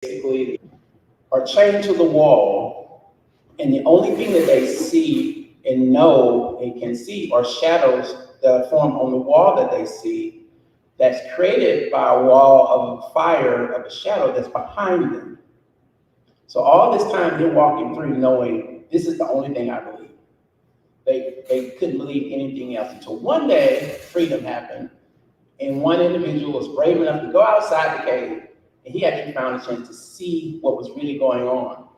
basically are chained to the wall, and the only thing that they see and know and can see are shadows that form on the wall that they see, that's created by a wall of fire of a shadow that's behind them. So all this time they're walking through knowing this is the only thing I believe. They couldn't believe anything else until one day freedom happened, and one individual was brave enough to go outside the cave, and he actually found a chance to see what was really going on.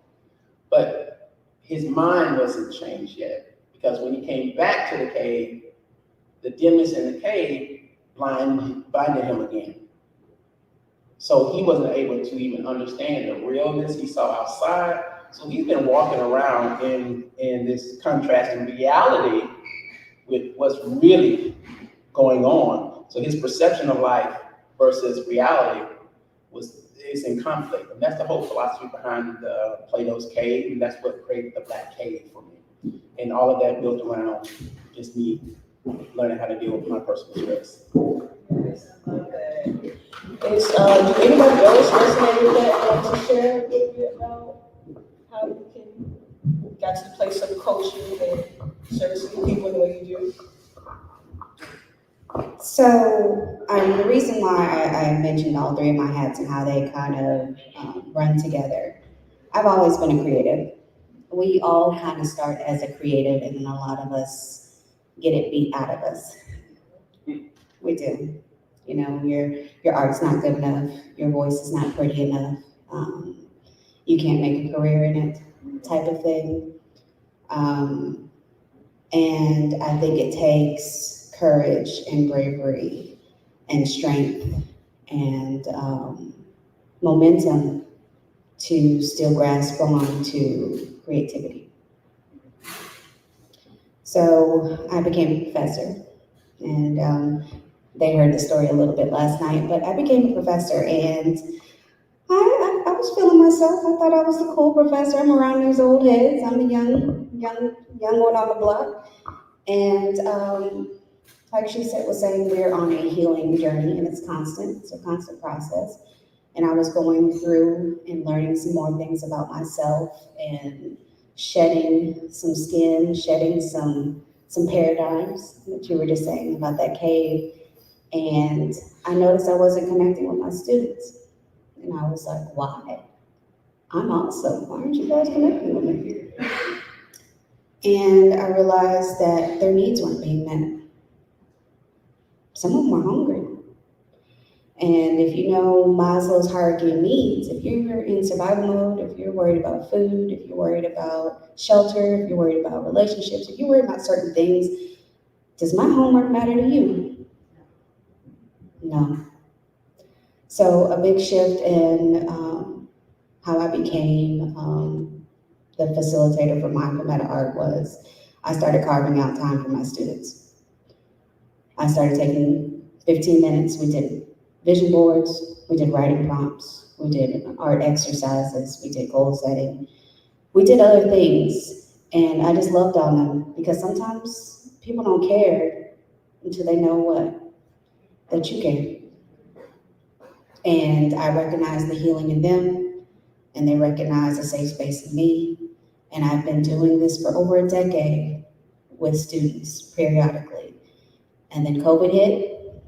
But his mind wasn't changed yet, because when he came back to the cave, the dimness in the cave blinded him again. So he wasn't able to even understand the realness he saw outside. So he's been walking around in this contrasting reality with what's really going on. So his perception of life versus reality is in conflict. And that's the whole philosophy behind Plato's cave, and that's what created the Black Cave for me. And all of that built around just me learning how to deal with my personal stress. Yes, I love that. Do anybody else resonate with that want to share a little bit about how you got to the place of coaching and servicing people the way you do? So the reason why I mentioned all three of my hats and how they kind of run together, I've always been a creative. We all kind of start as a creative, and then a lot of us get it beat out of us. We do. You know, your art's not good enough, your voice is not pretty enough, you can't make a career in it, type of thing. And I think it takes courage and bravery and strength and momentum to still grasp on to creativity. So I became a professor, and they heard the story a little bit last night, but I became a professor, and I was feeling myself. I thought I was the cool professor. I'm around these old heads. I'm a young one on the block. And like she was saying, we're on a healing journey, and it's constant. It's a constant process. And I was going through and learning some more things about myself and shedding some skin, shedding some paradigms that you were just saying about that cave. And I noticed I wasn't connecting with my students. And I was like, why? I'm awesome. Why aren't you guys connecting with me? And I realized that their needs weren't being met. Some of them were hungry. And if you know Maslow's hierarchy of needs, if you're in survival mode, if you're worried about food, if you're worried about shelter, if you're worried about relationships, if you're worried about certain things, does my homework matter to you? No. So a big shift in how I became the facilitator for Mindful Meta Art was I started carving out time for my students. I started taking 15 minutes. We did vision boards, we did writing prompts, we did art exercises, we did goal setting, we did other things, and I just loved on them because sometimes people don't care until they know that you care. And I recognize the healing in them, and they recognize a safe space in me. And I've been doing this for over a decade with students periodically. And then COVID hit,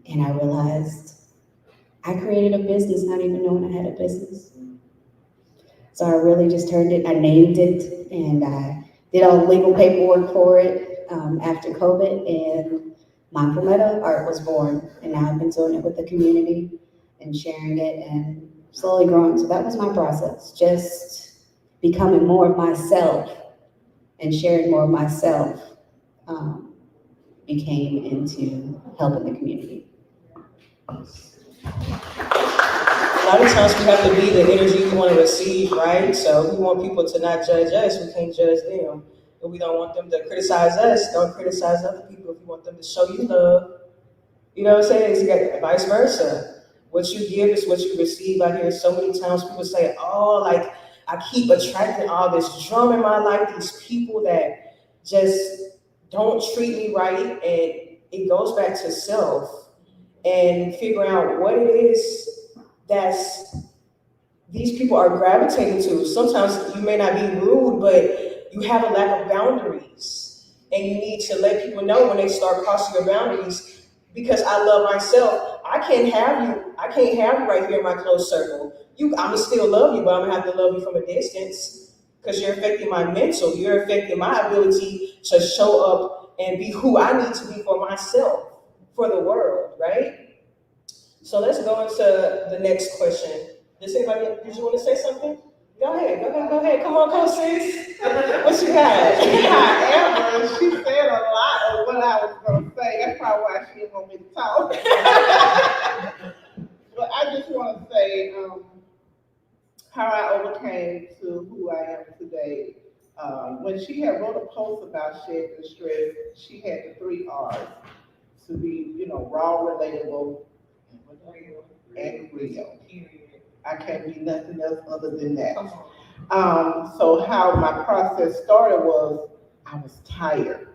and I realized I created a business not even knowing I had a business. So I really just turned it, I named it, and I did all the legal paperwork for it after COVID, and Mindful Meta Art was born. And now I've been doing it with the community and sharing it and slowly growing. So that was my process, just becoming more of myself and sharing more of myself became into helping the community. A lot of times we have to be the energy we want to receive, right? So we want people to not judge us, we can't judge them. If we don't want them to criticize us, don't criticize other people. If you want them to show you love, you know what I'm saying? It's vice versa. What you give is what you receive. I hear so many times people say, oh, like I keep attracting all this drama in my life, these people that just don't treat me right. And it goes back to self and figuring out what it is that's these people are gravitating to. Sometimes you may not be rude, but you have a lack of boundaries. And you need to let people know when they start crossing your boundaries, because I love myself. I can't have you right here in my close circle. I'ma still love you, but I'm gonna have to love you from a distance, because you're affecting my mental, you're affecting my ability to show up and be who I need to be for myself, for the world, right? So let's go into the next question. Did you want to say something? Go ahead. Come on, sis. What you got? However, she said a lot of what I was going to say. That's probably why she didn't want me to talk. But I just want to say how I overcame to who I am today. When she had wrote a post about shedding stress, she had the 3 R's to be, raw, relatable, and real. I can't be nothing else other than that. So how my process started was I was tired.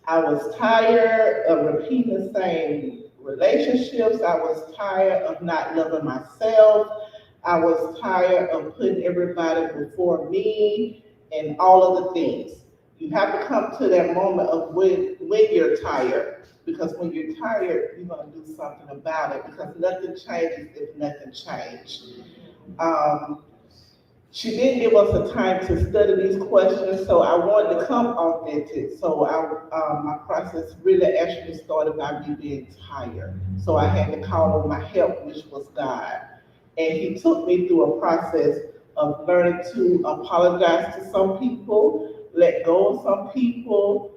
I was tired of repeating the same relationships. I was tired of not loving myself. I was tired of putting everybody before me and all of the things. You have to come to that moment of when you're tired, because when you're tired, you're going to do something about it, because nothing changes if nothing changed. She didn't give us the time to study these questions, so I wanted to come authentic. So my process really actually started by me being tired. So I had to call on my help, which was God. And he took me through a process of learning to apologize to some people, let go of some people,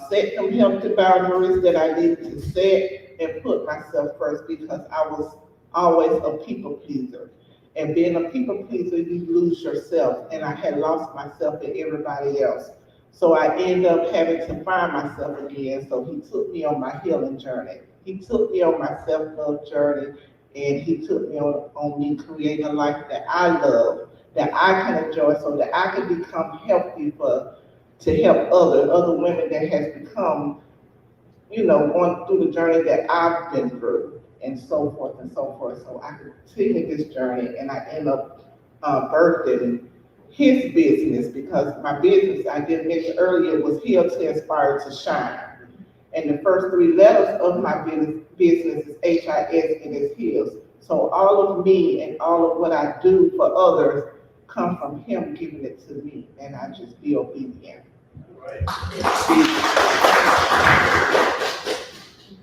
set some healthy boundaries that I needed to set, and put myself first, because I was always a people pleaser. And being a people pleaser, you lose yourself. And I had lost myself in everybody else. So I ended up having to find myself again. So he took me on my healing journey. He took me on my self-love journey. And he took me on me creating a life that I love, that I can enjoy, so that I can become healthy to help other women that has become, going through the journey that I've been through, and so forth and so forth. So I continue this journey, and I end up birthing his business, because my business, I did mention earlier, was Heal to Inspire to Shine. And the first 3 letters of my business is HIS, and it's Heals. So all of me and all of what I do for others come from him giving it to me, and I just be obedient.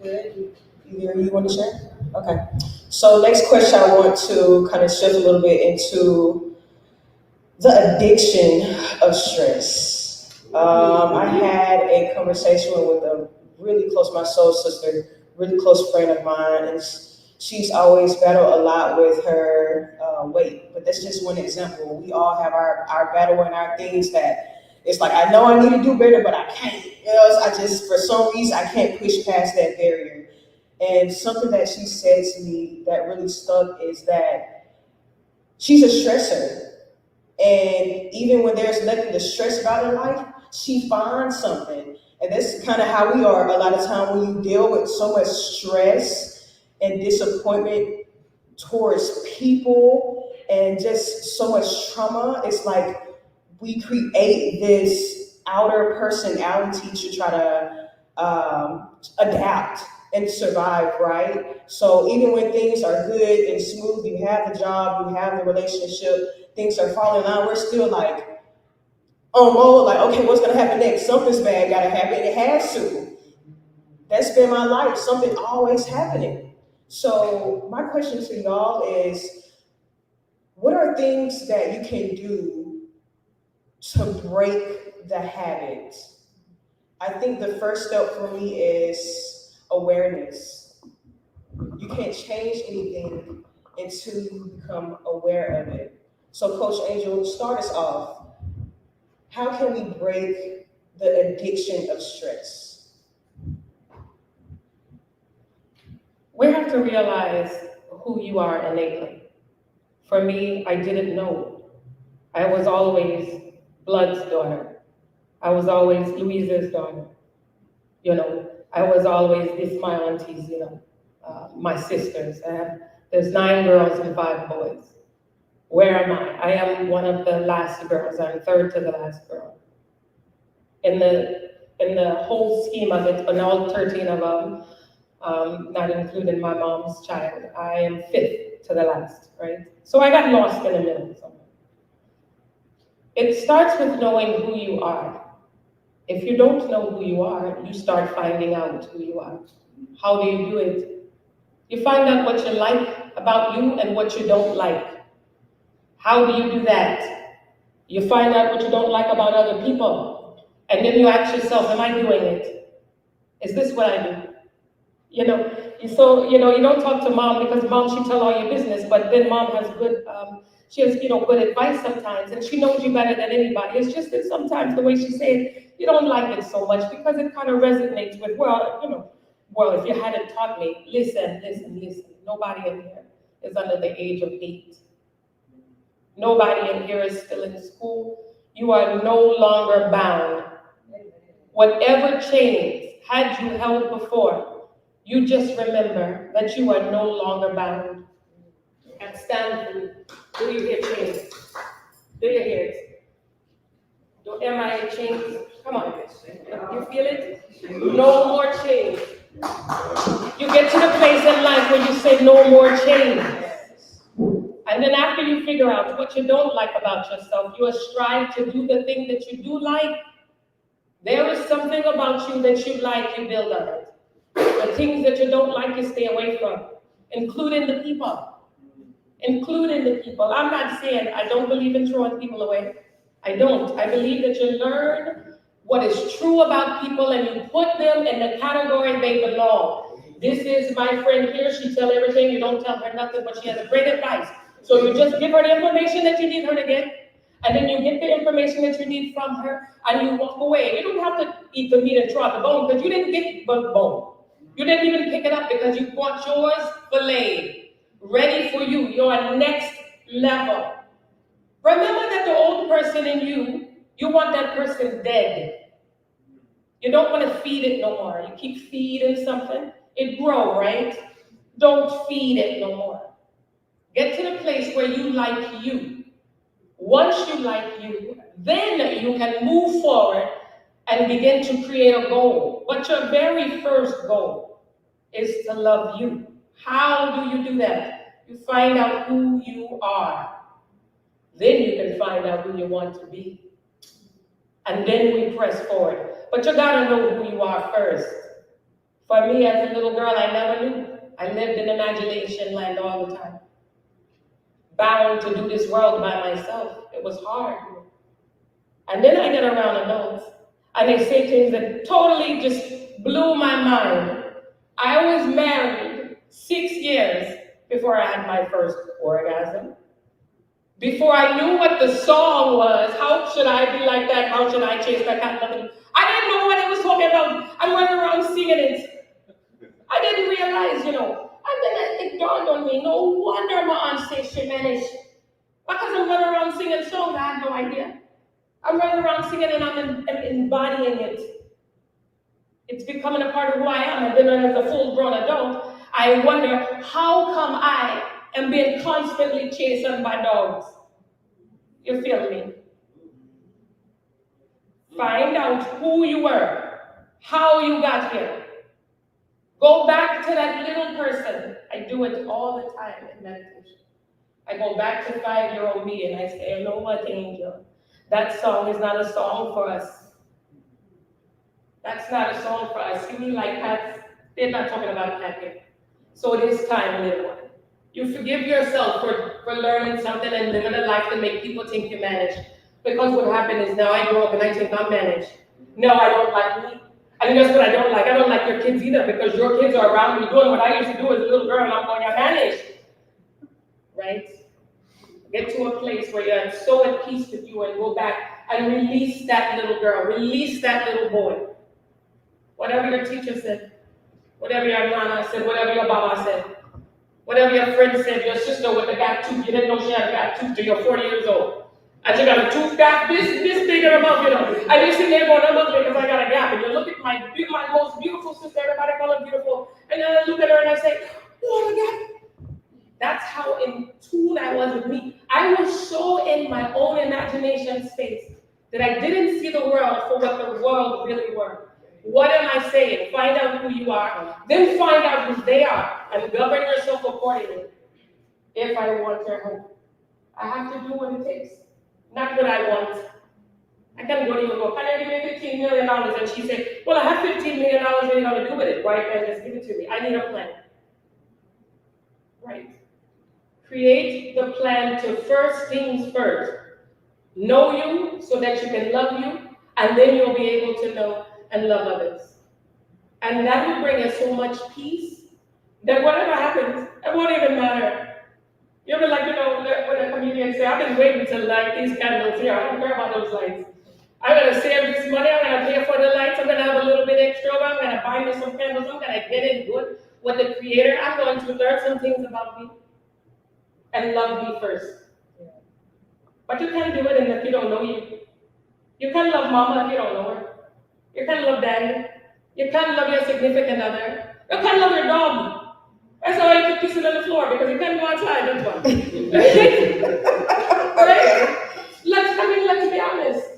Good. Either you want to share? Okay. So next question, I want to kind of shift a little bit into the addiction of stress. I had a conversation with a really close, my soul sister, really close friend of mine, and she's always battled a lot with her weight. But that's just one example. We all have our battle and our things that it's like, I know I need to do better, but I can't. For some reason, I can't push past that barrier. And something that she said to me that really stuck is that she's a stressor. And even when there's nothing to stress about in life, she finds something. And that's kind of how we are a lot of time when you deal with so much stress and disappointment towards people and just so much trauma. It's like we create this outer personality to try to adapt and survive, right? So even when things are good and smooth, you have the job, you have the relationship, things are falling out, we're still like, on mode, like, okay, what's gonna happen next? Something's bad gotta happen, it has to. That's been my life, something always happening. So my question to y'all is, what are things that you can do to break the habit? I think the first step for me is awareness. You can't change anything until you become aware of it. So Coach Angel, start us off. How can we break the addiction of stress? We have to realize who you are innately. For me, I didn't know. I was always Blood's daughter. I was always Louisa's daughter. I was always my aunties, my sisters. There's 9 girls and 5 boys. Where am I? I am one of the last girls. I'm third to the last girl. In the whole scheme of it, and all 13 of them, not including my mom's child, I am fifth to the last, right? So I got lost in the middle somewhere. It starts with knowing who you are. If you don't know who you are, you start finding out who you are. How do you do it? You find out what you like about you and what you don't like. How do you do that? You find out what you don't like about other people. And then you ask yourself, am I doing it? Is this what I do? You don't talk to mom because mom, she tell all your business, but then mom has good, she has, good advice sometimes, and she knows you better than anybody. It's just that sometimes the way she said it, you don't like it so much because it kind of resonates with, well, if you hadn't taught me, listen. Nobody in here is under the age of 8. Nobody in here is still in school. You are no longer bound. Whatever chains had you held before, you just remember that you are no longer bound. And stand for you. Do you hear chains? Do you hear it? Am I in chains? Come on. You feel it? No more chains. You get to the place in life where you say no more chains. And then after you figure out what you don't like about yourself, you strive to do the thing that you do like. There is something about you that you like, you build on it. The things that you don't like, you stay away from, including the people. Including the people. I'm not saying I don't believe in throwing people away. I don't. I believe that you learn what is true about people and you put them in the category they belong. This is my friend here. She tells everything. You don't tell her nothing, but she has a great advice. So you just give her the information that you need her to get, and then you get the information that you need from her, and you walk away. You don't have to eat the meat and throw out the bone because you didn't get the bone. You didn't even pick it up because you want yours filleted, ready for you, your next level. Remember that the old person in you want that person dead. You don't want to feed it no more. You keep feeding something, it grows, right? Don't feed it no more. Get to the place where you like you. Once you like you, then you can move forward and begin to create a goal. But your very first goal is to love you. How do you do that? You find out who you are. Then you can find out who you want to be. And then we press forward. But you gotta know who you are first. For me, as a little girl, I never knew. I lived in imagination land all the time. Bound to do this world by myself. It was hard. And then I get around adults, and they say things that totally just blew my mind. I was married 6 years before I had my first orgasm. Before I knew what the song was, how should I be like that? How should I chase that cat? I didn't know what it was talking about. I'm running around singing it. I didn't realize, And then it dawned on me, no wonder my aunt says she managed. Because I'm running around singing songs, I had no idea. I'm running around singing and I'm embodying it. It's becoming a part of who I am. And then as a full-grown adult, I wonder, how come I am being constantly chased by dogs? You feel me? Find out who you were, how you got here. Go back to that little person. I do it all the time in meditation. I go back to 5-year-old me and I say, you know what, Angel? That song is not a song for us. That's not a song for us. You mean like cats? They're not talking about cat here. So it is time, little one. You forgive yourself for learning something and living a life that make people think you manage. Because what happened is now I grow up and I think I'm managed. No, I don't like me. And guess what I don't like? I don't like your kids either because your kids are around me doing what I used to do as a little girl and I'm going to manage. Right? Get to a place where you're so at peace with you and go back and release that little girl, release that little boy. Whatever your teacher said, whatever your nana said, whatever your baba said, whatever your friend said, your sister with the gap tooth, you didn't know she had a gap tooth till you're 40 years old. And she got a tooth gap this big in her mouth, And you're sitting there going, I'm ugly because I got a gap. And you look at my most beautiful sister, everybody call her beautiful. And then I look at her and I say, what a gap. That's how in tune I was with me. I was so in my own imagination space that I didn't see the world for what the world really were. What am I saying? Find out who you are, then find out who they are, and govern yourself accordingly. If I want your help, I have to do what it takes, not what I want. I can't go to you and go, can I give you $15 million? And she said, well, I have $15 million, what are you going to do with it? Right, then just give it to me. I need a plan. Right? Create the plan to first things first. Know you so that you can love you, and then you'll be able to know and love others. And that will bring us so much peace that whatever happens, it won't even matter. You'll be like, when a comedian say, I've been waiting to light these candles here. I don't care about those lights. I'm gonna save this money, I'm gonna pay for the lights, I'm gonna have a little bit extra, I'm gonna buy me some candles, I'm gonna get in good with the Creator. I'm going to learn some things about me and love me first. But you can't do it if you don't know you. You can't love mama if you don't know her. You can't love daddy. You can't love your significant other. You can't love your dog. That's why you keep kissing on the floor, because you can't go outside, that's why. Right? Let's be honest.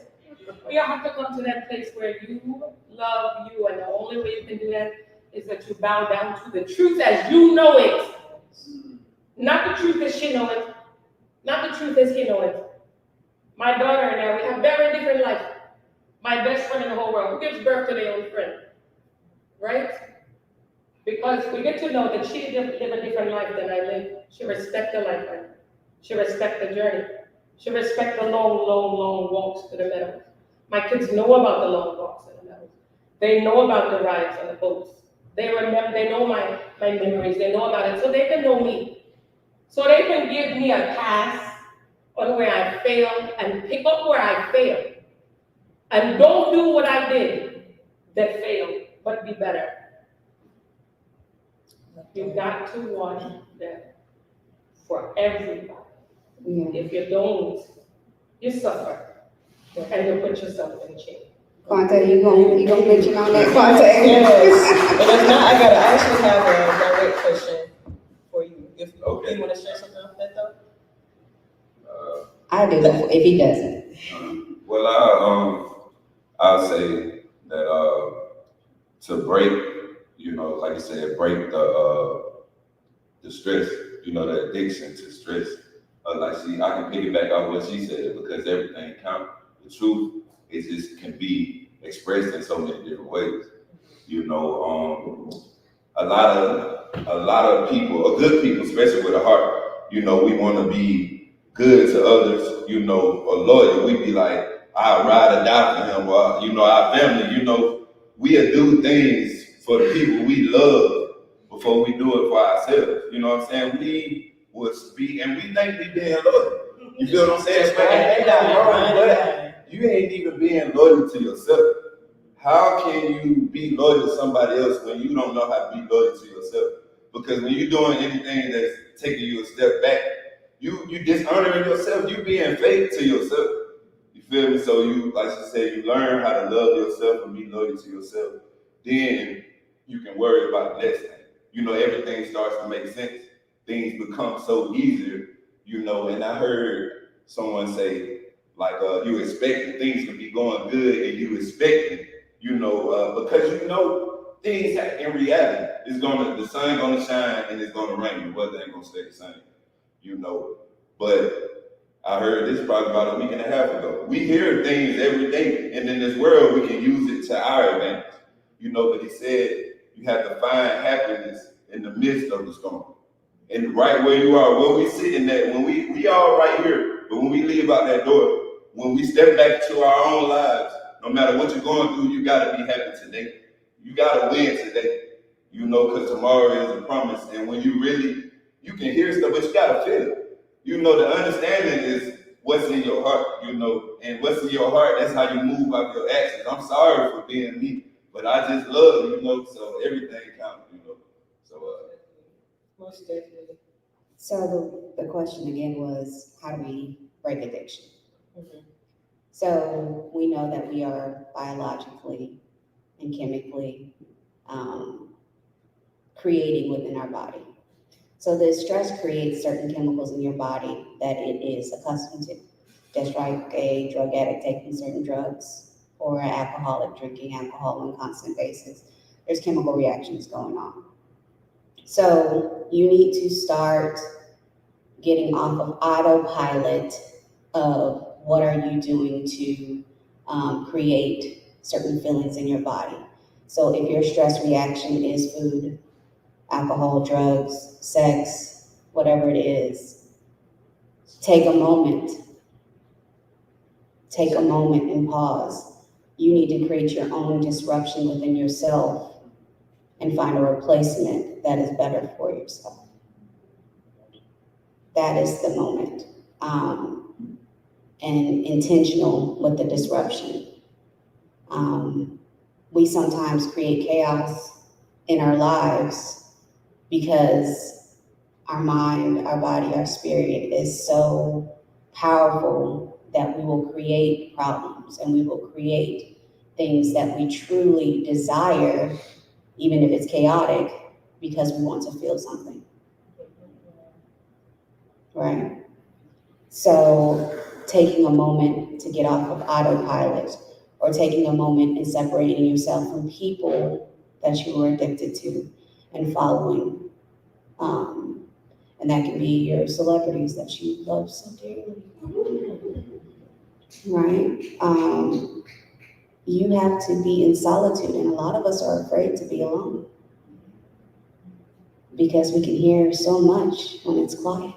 You have to come to that place where you love you, and the only way you can do that is that you bow down to the truth as you know it. Not the truth as she know it. Not the truth as he know it. My daughter and I, we have very different life. My best friend in the whole world, who gives birth to their own friend, right? Because we get to know that she live a different life than I live. She respects the life. She respects the journey. She respects the long walks to the meadows. My kids know about the long walks to the meadows. They know about the rides on the boats. They know my memories. They know about it, so they can know me. So they can give me a pass on where I failed and pick up where I failed. And don't do what I did that failed, but be better. You've got to want that for everybody. Yeah. If you don't, you suffer. And you put yourself in chain. Quanta, you gonna mention on that, Quanta? Yes. And if not, I actually have a direct question for you. If you want to share something off that though? I do, if he doesn't. Well, I'll say that to break, like you said, break the stress, the addiction to stress. I can piggyback off what she said, because everything counts. The truth, it just can be expressed in so many different ways. A lot of people, or good people, especially with a heart, we want to be good to others, or loyal. We be like, I'll ride or die for him, or, our family, we'll do things for the people we love before we do it for ourselves. You know what I'm saying? We would speak, and we think we being loyal. You feel what I'm saying? But you ain't even being loyal to yourself. How can you be loyal to somebody else when you don't know how to be loyal to yourself? Because when you're doing anything that's taking you a step back, you dishonoring yourself, you being fake to yourself. You feel me? So you, like you said, you learn how to love yourself and be loyal to yourself. Then you can worry about the next thing. Everything starts to make sense. Things become so easier, and I heard someone say, like, you expecting things to be going good, and you expecting, because things in reality the sun gonna shine and it's gonna rain. The weather ain't gonna stay the same, But I heard this probably about a week and a half ago. We hear things every day, and in this world we can use it to our advantage, But he said you have to find happiness in the midst of the storm. And right where you are, where we sitting at, when we all right here, but when we leave out that door, when we step back to our own lives, no matter what you're going through, you gotta be happy today. You gotta win today, because tomorrow is a promise. And when you can hear stuff, but you gotta feel it. The understanding is what's in your heart, and what's in your heart, that's how you move out your actions. I'm sorry for being me, but I just love, so everything counts, So, Most definitely. So the question again was, how do we break addiction? Mm-hmm. So we know that we are biologically and chemically creating within our body. So the stress creates certain chemicals in your body that it is accustomed to. Just like a drug addict taking certain drugs or an alcoholic drinking alcohol on a constant basis. There's chemical reactions going on. So you need to start getting off of autopilot of what are you doing to create certain feelings in your body. So if your stress reaction is food, alcohol, drugs, sex, whatever it is, take a moment. Take a moment and pause. You need to create your own disruption within yourself and find a replacement that is better for yourself. That is the moment. And intentional with the disruption. We sometimes create chaos in our lives because our mind, our body, our spirit is so powerful that we will create problems and we will create things that we truly desire, even if it's chaotic, because we want to feel something. Right? So taking a moment to get off of autopilot, or taking a moment and separating yourself from people that you were addicted to and following. And that can be your celebrities that you love so dearly. Right? You have to be in solitude, and a lot of us are afraid to be alone because we can hear so much when it's quiet.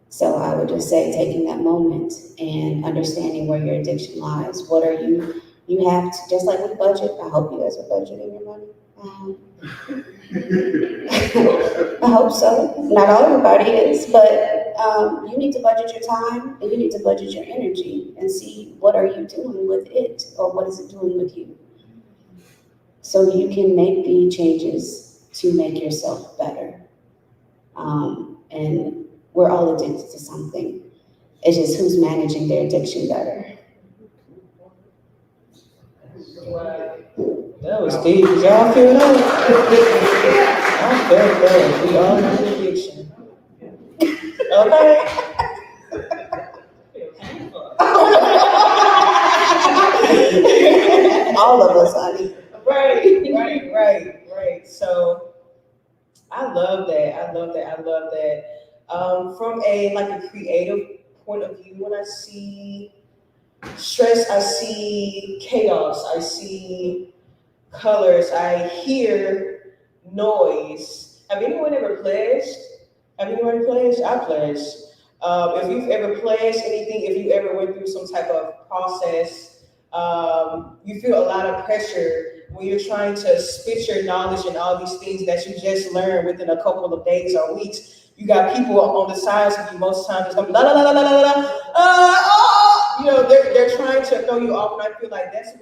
So I would just say taking that moment and understanding where your addiction lies. What are you have to, just like with budget, I hope you guys are budgeting your money. I hope so. Not everybody is, but you need to budget your time and you need to budget your energy and see what are you doing with it or what is it doing with you. So you can make the changes to make yourself better. And we're all addicted to something. It's just who's managing their addiction better. That was deep. Did y'all feel that? I felt that. We all have addiction. Okay. All of us, honey. Right. So I love that. From a creative point of view, when I see stress, I see chaos, I see colors, I hear noise. Have anyone ever pledged? I pledged. If you've ever pledged anything, if you ever went through some type of process, you feel a lot of pressure when you're trying to spit your knowledge and all these things that you just learned within a couple of days or weeks. You got people on the sides of you most times just going la la la la la la la. They're trying to throw you off, and I feel like that's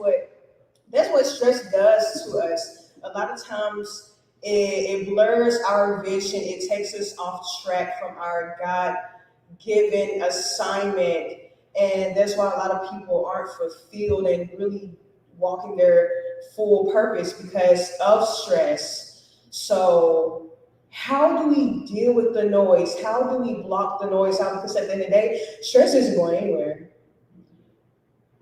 what stress does to us. A lot of times it blurs our vision. It takes us off track from our God-given assignment, and that's why a lot of people aren't fulfilled and really walking their full purpose because of stress. So how do we deal with the noise? How do we block the noise out? Because at the end of the day, stress isn't going anywhere.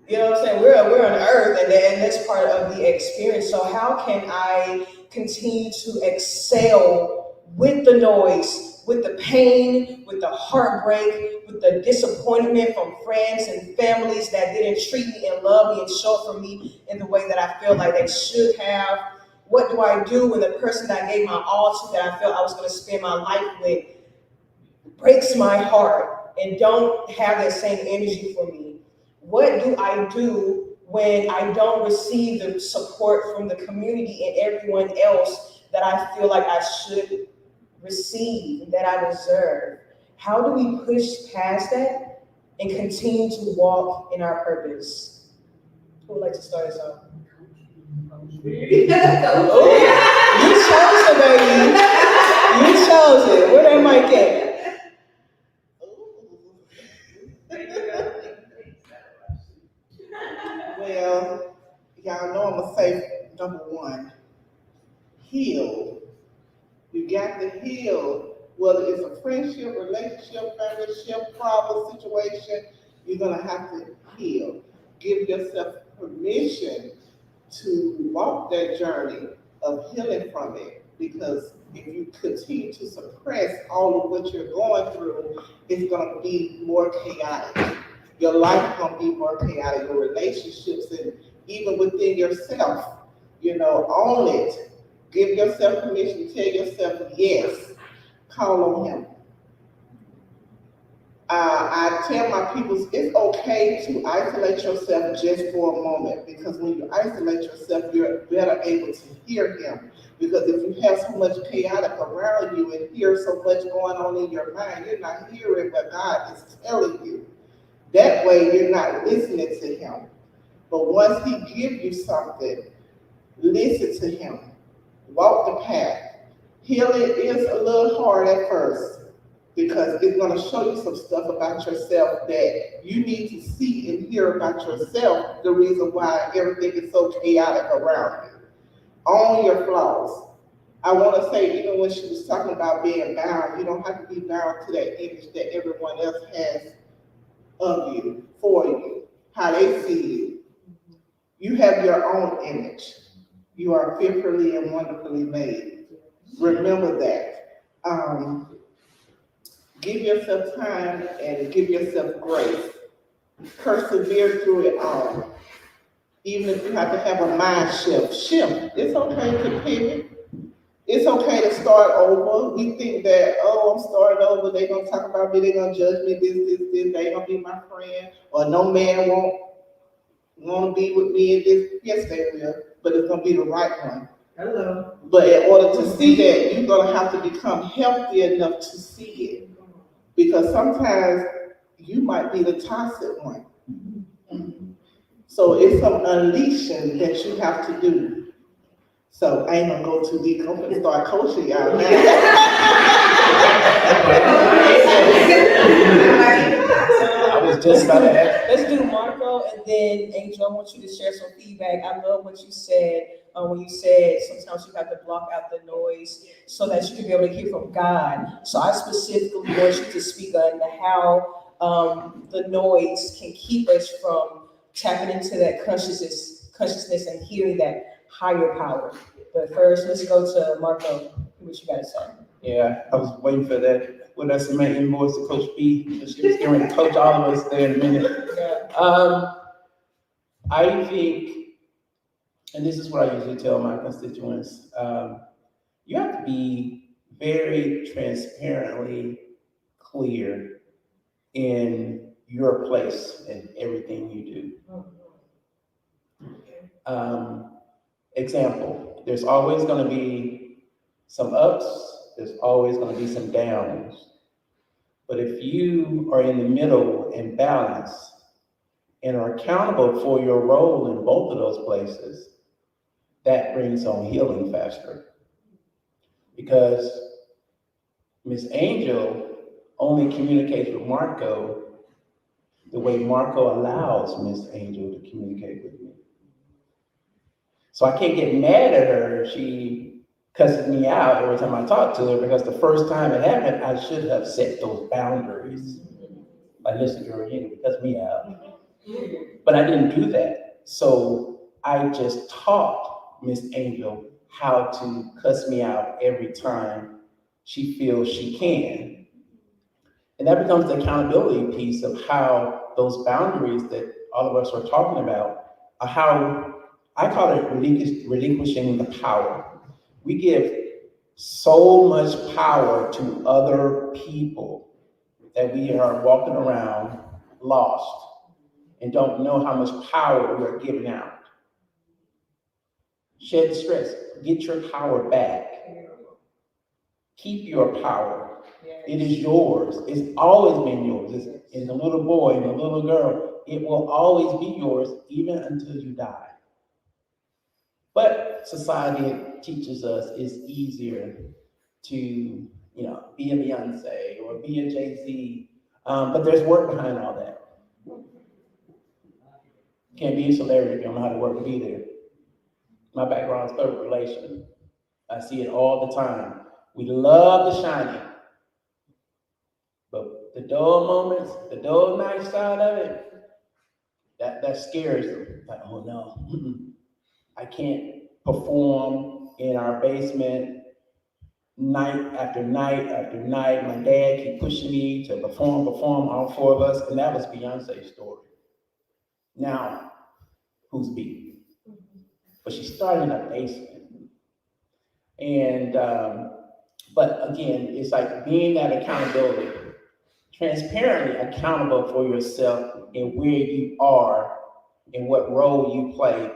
You know what I'm saying? We're on earth, and that's part of the experience. So how can I continue to excel with the noise, with the pain, with the heartbreak, with the disappointment from friends and families that didn't treat me and love me and show up for me in the way that I feel like they should have? What do I do when the person that I gave my all to, that I felt I was going to spend my life with, breaks my heart and don't have that same energy for me? What do I do when I don't receive the support from the community and everyone else that I feel like I should receive, that I deserve? How do we push past that and continue to walk in our purpose? Who would like to start us off? You chose it, baby. You chose it. Where that mic at? Well, y'all know I'm gonna say number one, heal. You got have to heal, whether it's a friendship, relationship, family, problem, situation, you're gonna have to heal. Give yourself permission to walk that journey of healing from it. Because if you continue to suppress all of what you're going through, it's gonna be more chaotic. Your life gonna be more chaotic, your relationships, and even within yourself, own it. Give yourself permission, tell yourself yes, call on him. I tell my people it's okay to isolate yourself just for a moment, because when you isolate yourself, you're better able to hear him. Because if you have so much chaotic around you and hear so much going on in your mind, you're not hearing what God is telling you. That way, you're not listening to him. But once he gives you something, listen to him. Walk the path. Healing is a little hard at first, because it's going to show you some stuff about yourself that you need to see and hear about yourself, the reason why everything is so chaotic around you. Own your flaws. I want to say, even when she was talking about being bound, you don't have to be bound to that image that everyone else has of you, for you, how they see you. You have your own image. You are fearfully and wonderfully made. Remember that. Give yourself time and give yourself grace. Persevere through it all. Even if you have to have a mind shift. It's okay to pivot. It's okay to start over. We think that, I'm starting over, they're going to talk about me, they're going to judge me, this, they ain't going to be my friend, or no man won't want to be with me in this. Yes, they will, but it's going to be the right one. Hello. But in order to see that, you're going to have to become healthy enough to see it. Because sometimes you might be the toxic one. So it's some unleashing that you have to do. So I ain't gonna go too deep. I'm gonna start coaching y'all now. I was just about to ask. Let's do Marco and then Angel. I want you to share some feedback. I love what you said when you said sometimes you have to block out the noise so that you can be able to hear from God. So I specifically want you to speak on how the noise can keep us from tapping into that consciousness and hearing that higher power. But first, let's go to Marco. What you got to say? Yeah, I was waiting for that. With us in my invoice to Coach B, so she was getting ready to coach all of us there in a minute. Yeah. I think, and this is what I usually tell my constituents, you have to be very transparently clear in your place in everything you do. Example, there's always going to be some ups, there's always going to be some downs. But if you are in the middle and balance and are accountable for your role in both of those places, that brings on healing faster. Because Miss Angel only communicates with Marco the way Marco allows Miss Angel to communicate with me. So I can't get mad at her if she cusses me out every time I talk to her, because the first time it happened, I should have set those boundaries. Like, listen, girl, you need to cuss me out. But I didn't do that. So I just taught Miss Angel how to cuss me out every time she feels she can. And that becomes the accountability piece of how those boundaries that all of us are talking about are how I call it relinquishing the power. We give so much power to other people that we are walking around lost and don't know how much power we are giving out. Shed stress, get your power back. Keep your power. It is yours. It's always been yours. It's in the little boy and the little girl. It will always be yours, even until you die. But society teaches us it's easier to, be a Beyonce or be a Jay-Z. But there's work behind all that. Can't be a celebrity if you don't know how to work to be there. My background is public relations. I see it all the time. We love the shiny. But the dull moments, the dull night side of it, that scares them. Like, oh no, I can't perform in our basement night after night after night. My dad keep pushing me to perform, all four of us, and that was Beyonce's story. Now, who's B? But she started in our basement. And, but again, it's like being that accountability, transparently accountable for yourself and where you are and what role you play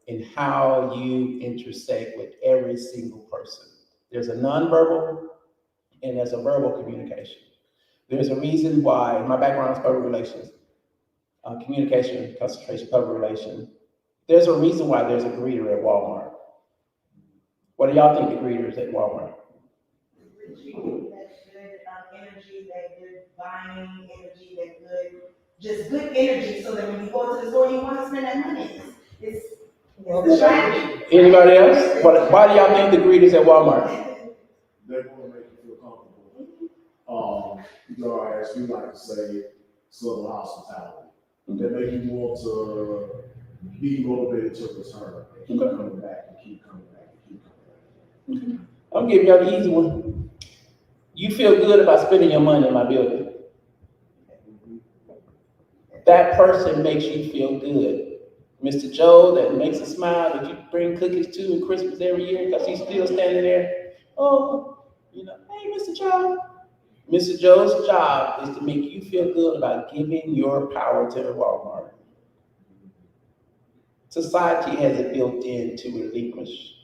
and how you intersect with every single person. There's a nonverbal and there's a verbal communication. There's a reason why, my background is public relations, communication, concentration, public relations. There's a reason why there's a greeter at Walmart. What do y'all think the greeter is at Walmart? That good energy, that good buying energy, that good, just good energy, so that when you go to the store, you want to spend that money. It's the strategy. Anybody else? Why do y'all think the greeters at Walmart? They want to make you feel comfortable. You know, as we like to say, Southern hospitality. They make you want to be motivated to return and keep coming back and keep coming back and keep coming back. I'm giving y'all the easy one. You feel good about spending your money in my building. That person makes you feel good. Mr. Joe that makes a smile, that you bring cookies to at Christmas every year because he's still standing there. Oh, you know, hey, Mr. Joe. Mr. Joe's job is to make you feel good about giving your power to Walmart. Society has it built in to relinquish,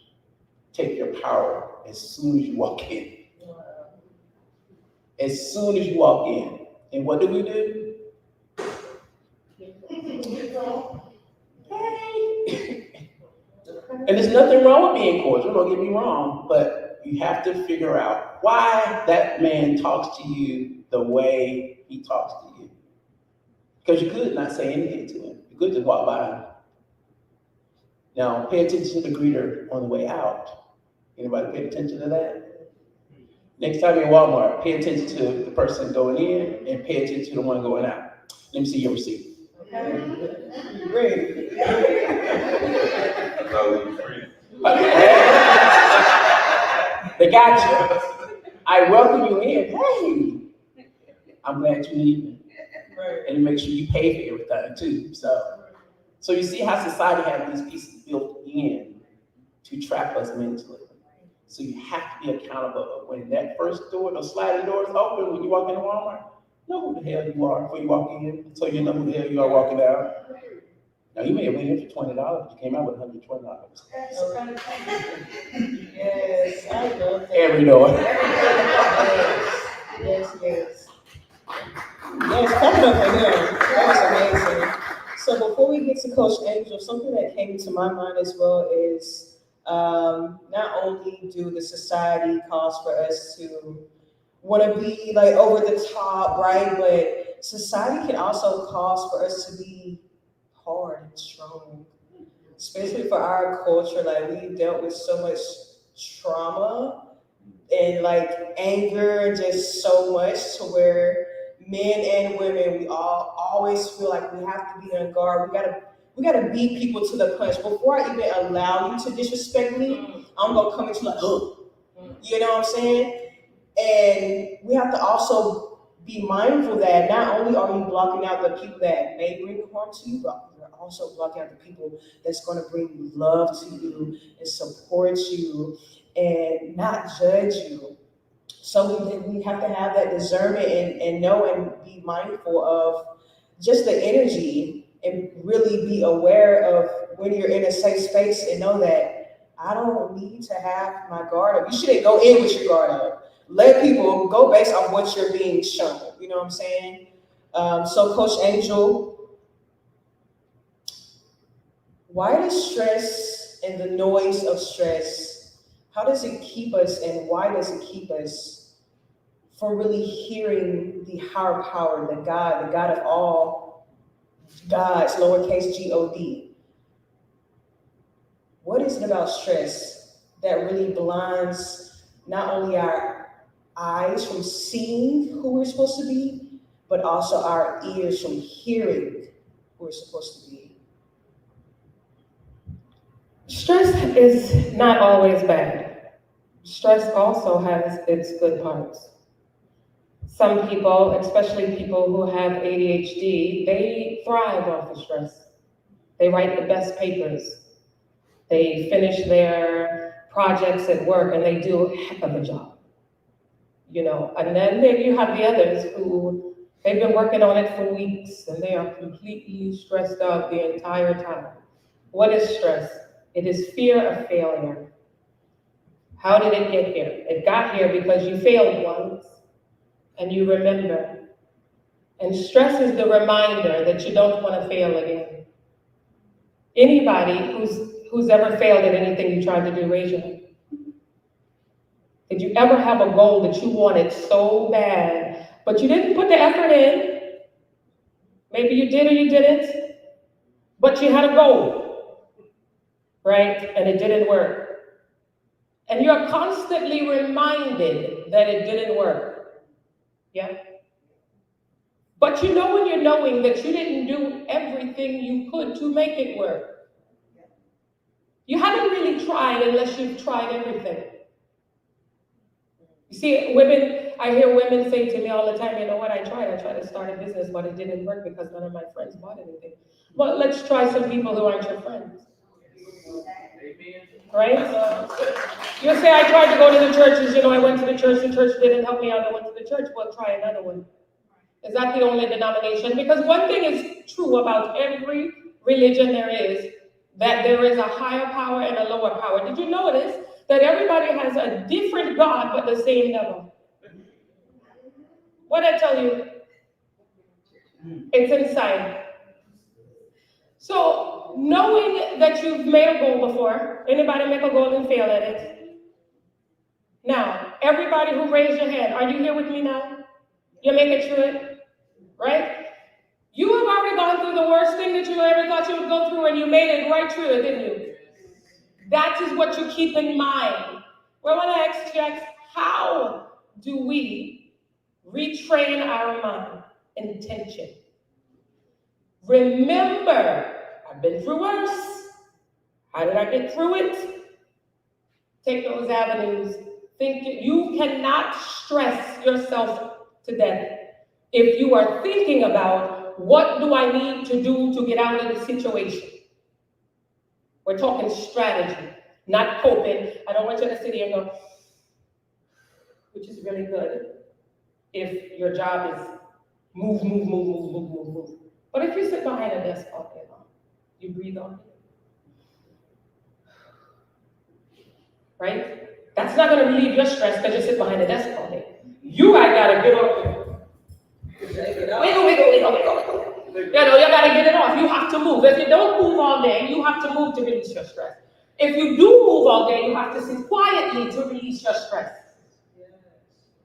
take your power as soon as you walk in. As soon as you walk in. And what do? Hey. And there's nothing wrong with being cordial, don't get me wrong, but you have to figure out why that man talks to you the way he talks to you. Because you could not say anything to him. You could just walk by him. Now, pay attention to the greeter on the way out. Anybody pay attention to that? Next time you're in Walmart, pay attention to the person going in and pay attention to the one going out. Let me see your receipt. Great. They got you. I welcome you in. Hey, I'm glad you're leaving. And make sure you pay for everything too. So you see how society has these pieces built in to trap us mentally. So you have to be accountable. When that first door, those sliding doors open when you walk into Walmart, know who the hell you are before you walk in, so you know who the hell you are walking out. Now you may have went in for $20, but you came out with $120. Yes, I love that. Every door. Yes. Yes, coming up for him. That was amazing. So before we get to Coach Angel, something that came to my mind as well is not only do the society cause for us to want to be like over the top, right? But society can also cause for us to be hard and strong, especially for our culture. Like we dealt with so much trauma and like anger, just so much to where men and women, we all always feel like we have to be on guard. We gotta beat people to the punch. Before I even allow you to disrespect me, I'm gonna come at you like, oh, you know what I'm saying? And we have to also be mindful that not only are you blocking out the people that may bring harm to you, but you're also blocking out the people that's gonna bring love to you and support you and not judge you. So we have to have that discernment and know and be mindful of just the energy and really be aware of when you're in a safe space and know that I don't need to have my guard up. You shouldn't go in with your guard up. Let people go based on what you're being shown. You know what I'm saying? So Coach Angel, why does stress and the noise of stress, how does it keep us and why does it keep us from really hearing the higher power, the God of all gods, lowercase G-O-D? What is it about stress that really blinds not only our eyes from seeing who we're supposed to be, but also our ears from hearing who we're supposed to be. Stress is not always bad. Stress also has its good parts. Some people, especially people who have ADHD, they thrive off of stress. They write the best papers. They finish their projects at work and they do a heck of a job. You know, and then maybe you have the others who they've been working on it for weeks and they are completely stressed out the entire time. What is stress? It is fear of failure. How did it get here? It got here because you failed once and you remember. And stress is the reminder that you don't want to fail again. Anybody who's ever failed at anything you tried to do, raise your hand. Did you ever have a goal that you wanted so bad, but you didn't put the effort in? Maybe you did or you didn't, but you had a goal, right? And it didn't work. And you're constantly reminded that it didn't work. Yeah? But you know when you're knowing that you didn't do everything you could to make it work. You haven't really tried unless you've tried everything. You see, women, I hear women say to me all the time, you know what, I tried to start a business, but it didn't work because none of my friends bought anything. Well, let's try some people who aren't your friends. Right? You say, I tried to go to the churches, you know, I went to the church didn't help me out, I went to the church, well, try another one. Is that the only denomination? Because one thing is true about every religion there is, that there is a higher power and a lower power. Did you notice that everybody has a different God, but the same devil? What did I tell you? It's inside. So, knowing that you've made a goal before, anybody make a goal and fail at it? Now, everybody who raised your hand, are you here with me now? You're making through it, right? You have already gone through the worst thing that you ever thought you would go through, and you made it right through it, didn't you? That is what you keep in mind. We want to ask, how do we retrain our mind? Intention. Remember, I've been through worse. How did I get through it? Take those avenues. You cannot stress yourself to death if you are thinking about what do I need to do to get out of the situation. We're talking strategy, not coping. I don't want you to sit here and go, which is really good if your job is move. But if you sit behind a desk all day long, you breathe on it. Right? That's not going to relieve your stress because you sit behind a desk all day. You gotta get up there. Wiggle. You know, you gotta get it off. You have to move. If you don't move all day, you have to move to release your stress. If you do move all day, you have to sit quietly to release your stress.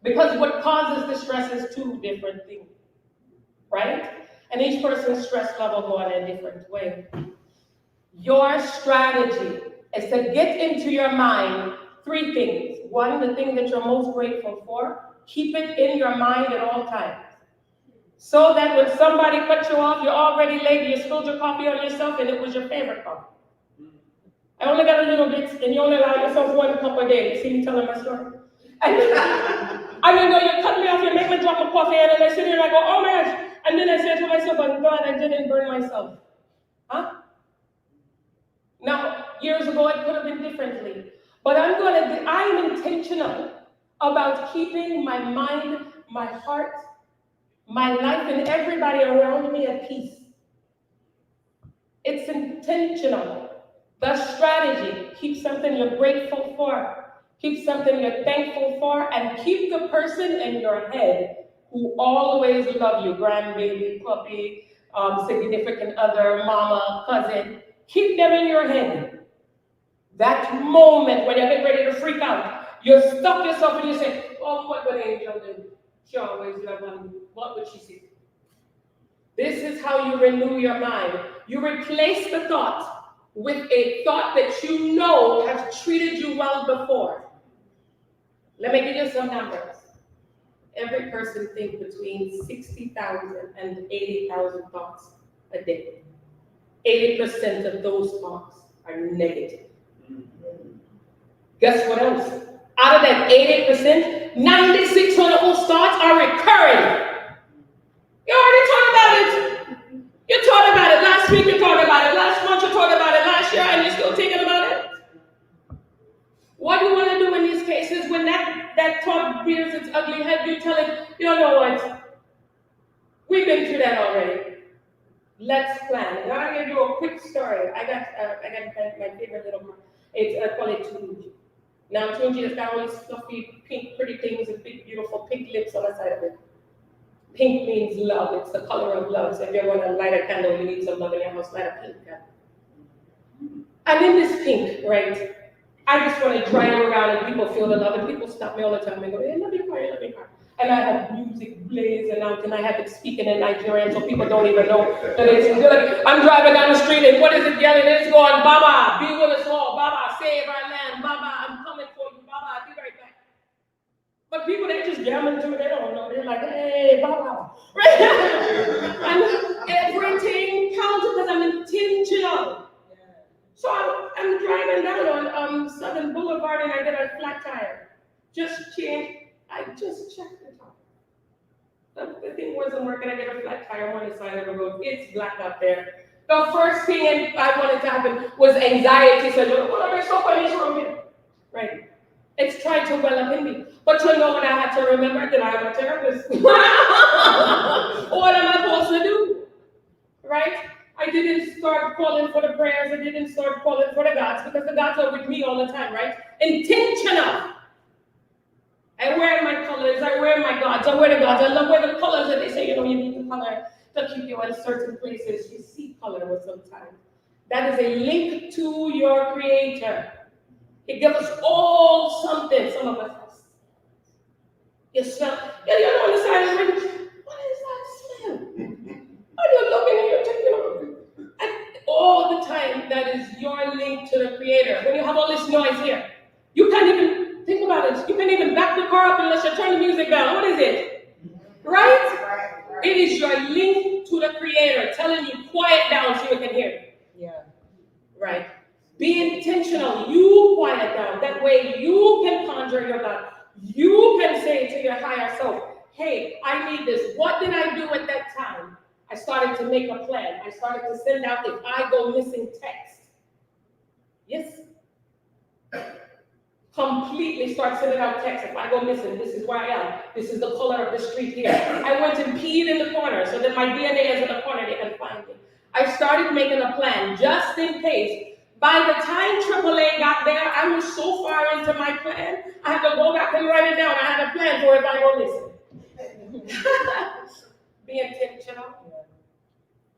Because what causes the stress is two different things, right? And each person's stress level go in a different way. Your strategy is to get into your mind three things. One, the thing that you're most grateful for, keep it in your mind at all times. So that when somebody cuts you off, you're already late, you spilled your coffee on yourself and it was your favorite coffee. I only got a little bit and you only allow yourself 1 cup a day. See me telling my story? And you know, you cut me off, you make me drop a coffee and I sit here and I go, oh my gosh. And then I say to myself, I'm glad I didn't burn myself. Huh? Now, years ago, it could have been differently. But I'm intentional about keeping my mind, my heart, my life, and everybody around me at peace. It's intentional. The strategy, keep something you're grateful for, keep something you're thankful for, and keep the person in your head who always love you, grandbaby, puppy, significant other, mama, cousin. Keep them in your head. That moment when you're getting ready to freak out, you stop yourself and you say, oh, what would Angel do? She always loved me. What would she say? This is how you renew your mind. You replace the thought with a thought that you know has treated you well before. Let me give you some numbers. Every person thinks between 60,000 and 80,000 thoughts a day. 80% of those thoughts are negative. Guess what else? Out of that 80%, 96% of those thoughts are recurring. You already talked about it. You talked about it last week, you talked about it last month, you talked about it last year, and you're still thinking about it. What you want to do in these cases, when that thought rears its ugly head, you tell it, you know what? We've been through that already. Let's plan. Now I'm going to do a quick story. I got my favorite little girl. I call it Tunji. Now Tunji has got all these fluffy, pink, pretty things and big, beautiful pink lips on the side of it. Pink means love. It's the color of love. So if you're going to light a candle, you need some love in your house, light a pink candle. And in this pink, right, I just want to drive around and people feel the love, and people stop me all the time and go, hey, love your car, love your car. And I have music blazing out, and I have it speaking in Nigerian, so people don't even know that it's good. I'm driving down the street, and what is it yelling? It's going, Baba, be with us all. Baba, save our land. Baba, I'm coming for you. Baba, I'll be right back. But people, they just jamming to it. They don't know. They're like, hey, Baba. Right? And everything counts because I'm intentional. So I'm driving down on Southern Boulevard, and I get a flat tire. Just changed. I just checked it out. The thing wasn't working. I get a flat tire on the side of the road. It's black out there. The first thing I wanted to happen was anxiety. So, what are there so funny wrong here? Right. It's trying to well up in me. But you know what I had to remember? That I'm a therapist. What am I supposed to do? Right? I didn't start calling for the prayers. I didn't start calling for the gods, because the gods are with me all the time, right? Intentional. I wear my colors. I wear my gods. I wear the gods. I love wear the colors that they say, you need the color to keep you in certain places. You see color with sometimes. That is a link to your creator. It gives us all something. Some of us have. You smell. Yeah, you don't understand. What is that smell? Are you looking and you're taking and all the time, that is your link to the creator. When you have all this noise here, you can't even think about it. You can't even back the car up unless you turn the music down. What is it? Right? It is your link to the creator telling you quiet down so you can hear it. Yeah. Right? Be intentional. You quiet down. That way you can conjure your God. You can say to your higher self, hey, I need this. What did I do at that time? I started to make a plan. I started to send out, if I go missing, text. Yes. Completely start sending out text. If I go missing, this is where I am. This is the color of the street here. I went and peed in the corner so that my DNA is in the corner, they can find me. I started making a plan just in case. By the time AAA got there, I was so far into my plan, I had to go back and write it down. I had a plan for if I go missing. Be intentional.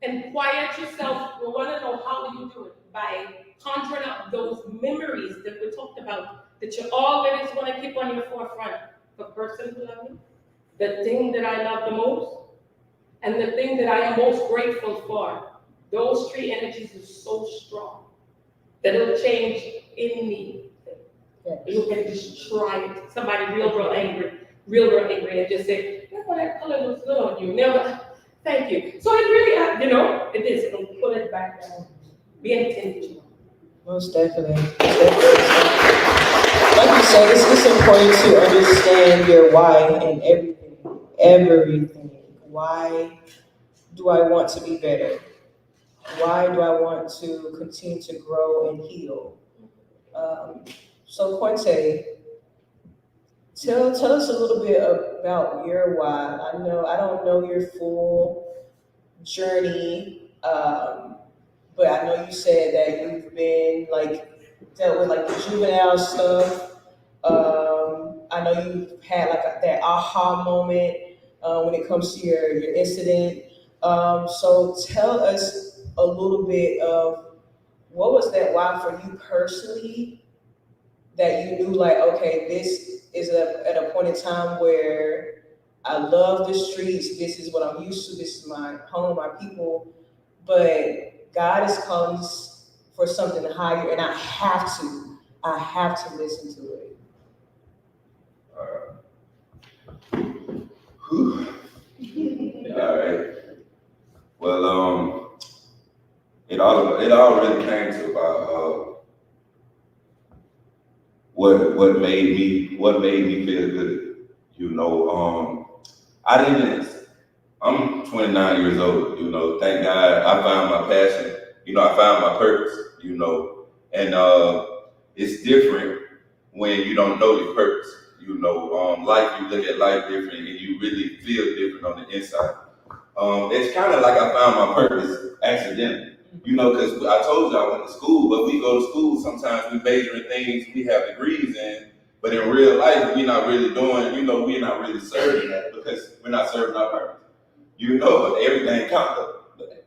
And quiet yourself. We want to know how do you do it? By conjuring up those memories that we talked about, that you always want to keep on your forefront. The person who loved me, the thing that I love the most, and the thing that I am most grateful for. Those three energies are so strong that it'll change anything. Yes. You can destroy it. Somebody real angry, and just say, "Look, that color looks good on you." Never. Thank you. So it really, it is. It'll pull it back down. Be intentional. Most definitely. Like you said, it's important to understand your why in everything. Why do I want to be better? Why do I want to continue to grow and heal? So Quinte, tell us a little bit about your why. I don't know your full journey, but I know you said that you've been dealt with the juvenile stuff. I know you've had that aha moment when it comes to your incident. So tell us a little bit of what was that why for you personally, that you knew okay, this is at a point in time where I love the streets, this is what I'm used to, this is my home, my people, but God is calling us for something higher, and I have to listen to it. Whew. All right. Well, it all really came to about what made me feel good. You know, I'm 29 years old. You know, thank God I found my passion. You know, I found my purpose. You know, and it's different when you don't know your purpose. You know, life, you look at life different and you really feel different on the inside. It's kind of like I found my purpose accidentally. You know, because I told you I went to school, but we go to school, sometimes we major in things we have degrees in, but in real life, we're not really doing, you know, we're not really serving that because we're not serving our purpose. You know, but everything counts.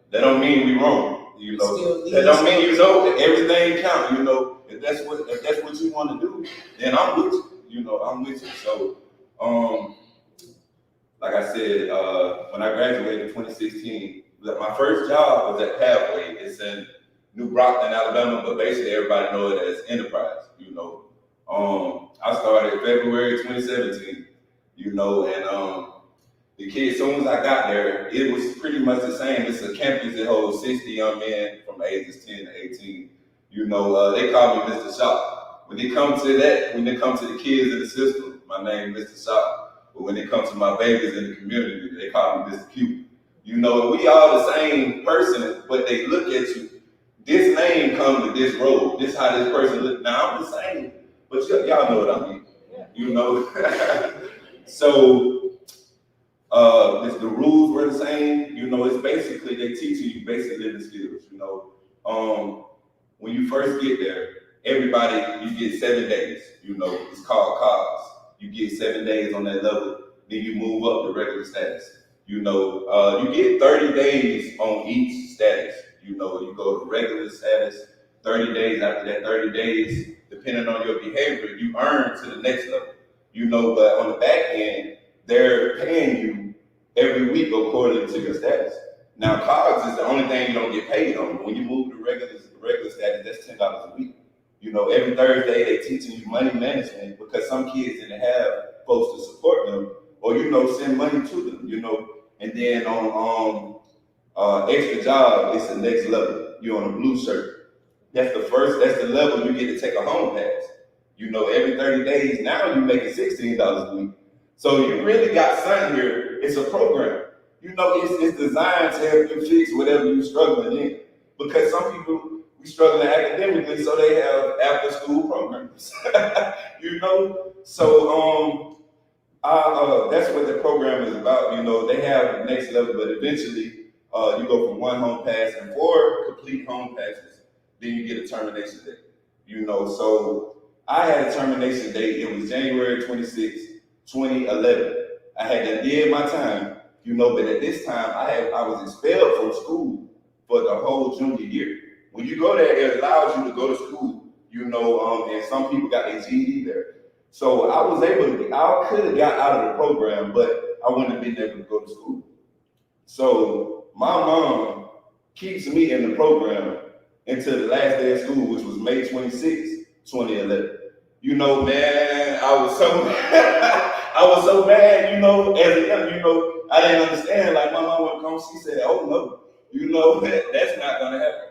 That don't mean we wrong. You know, that don't mean you know that everything counts. You know, if that's what you want to do, then I'm with you. You know, I'm with you. So, like I said, when I graduated in 2016, my first job was at Pathway. It's in New Brockton, Alabama, but basically everybody knows it as Enterprise. You know, I started February 2017. You know, and the kids, as soon as I got there, it was pretty much the same. It's a campus that holds 60 young men from ages 10 to 18. You know, they call me Mr. Shop. When it comes to that, when it comes to the kids in the system, my name is Mr. Shop. But when it comes to my babies in the community, they call me Mr. Cute. You know, we all the same person, but they look at you. This name comes with this role. This how this person looks. Now, I'm the same, but y'all know what I mean. You know? So, the rules were the same. You know, it's basically, they teaching you basic living skills. You know, when you first get there, everybody, you get 7 days. You know, it's called COGS. You get 7 days on that level, then you move up to regular status. You know, you get 30 days on each status. You know, you go to regular status, 30 days. After that 30 days, depending on your behavior, you earn to the next level. You know, but on the back end, they're paying you every week according to your status. Now, COGS is the only thing you don't get paid on. But when you move to regular status, that's $10 a week. You know, every Thursday they teaching you money management because some kids didn't have folks to support them or, you know, send money to them, you know. And then on extra job, it's the next level. You're on a blue shirt. That's the level you get to take a home pass. You know, every 30 days, now you're making $16 a week. So you really got something here. It's a program. You know, it's designed to help you fix whatever you're struggling in. Because some people, we struggling academically, so they have after school programs. You know? So that's what the program is about. You know, they have next level, but eventually you go from one home pass and 4 complete home passes, then you get a termination date. You know, so I had a termination date. It was January 26, 2011. I had to did my time, you know, but at this time I was expelled from school for the whole junior year. When you go there, it allows you to go to school, you know, and some people got their GED there. So I could have got out of the program, but I wouldn't have been able to go to school. So my mom keeps me in the program until the last day of school, which was May 26, 2011. You know, man, I was so mad, you know, as a young, you know, I didn't understand. Like, my mom went home, she said, oh no, you know, that's not gonna happen.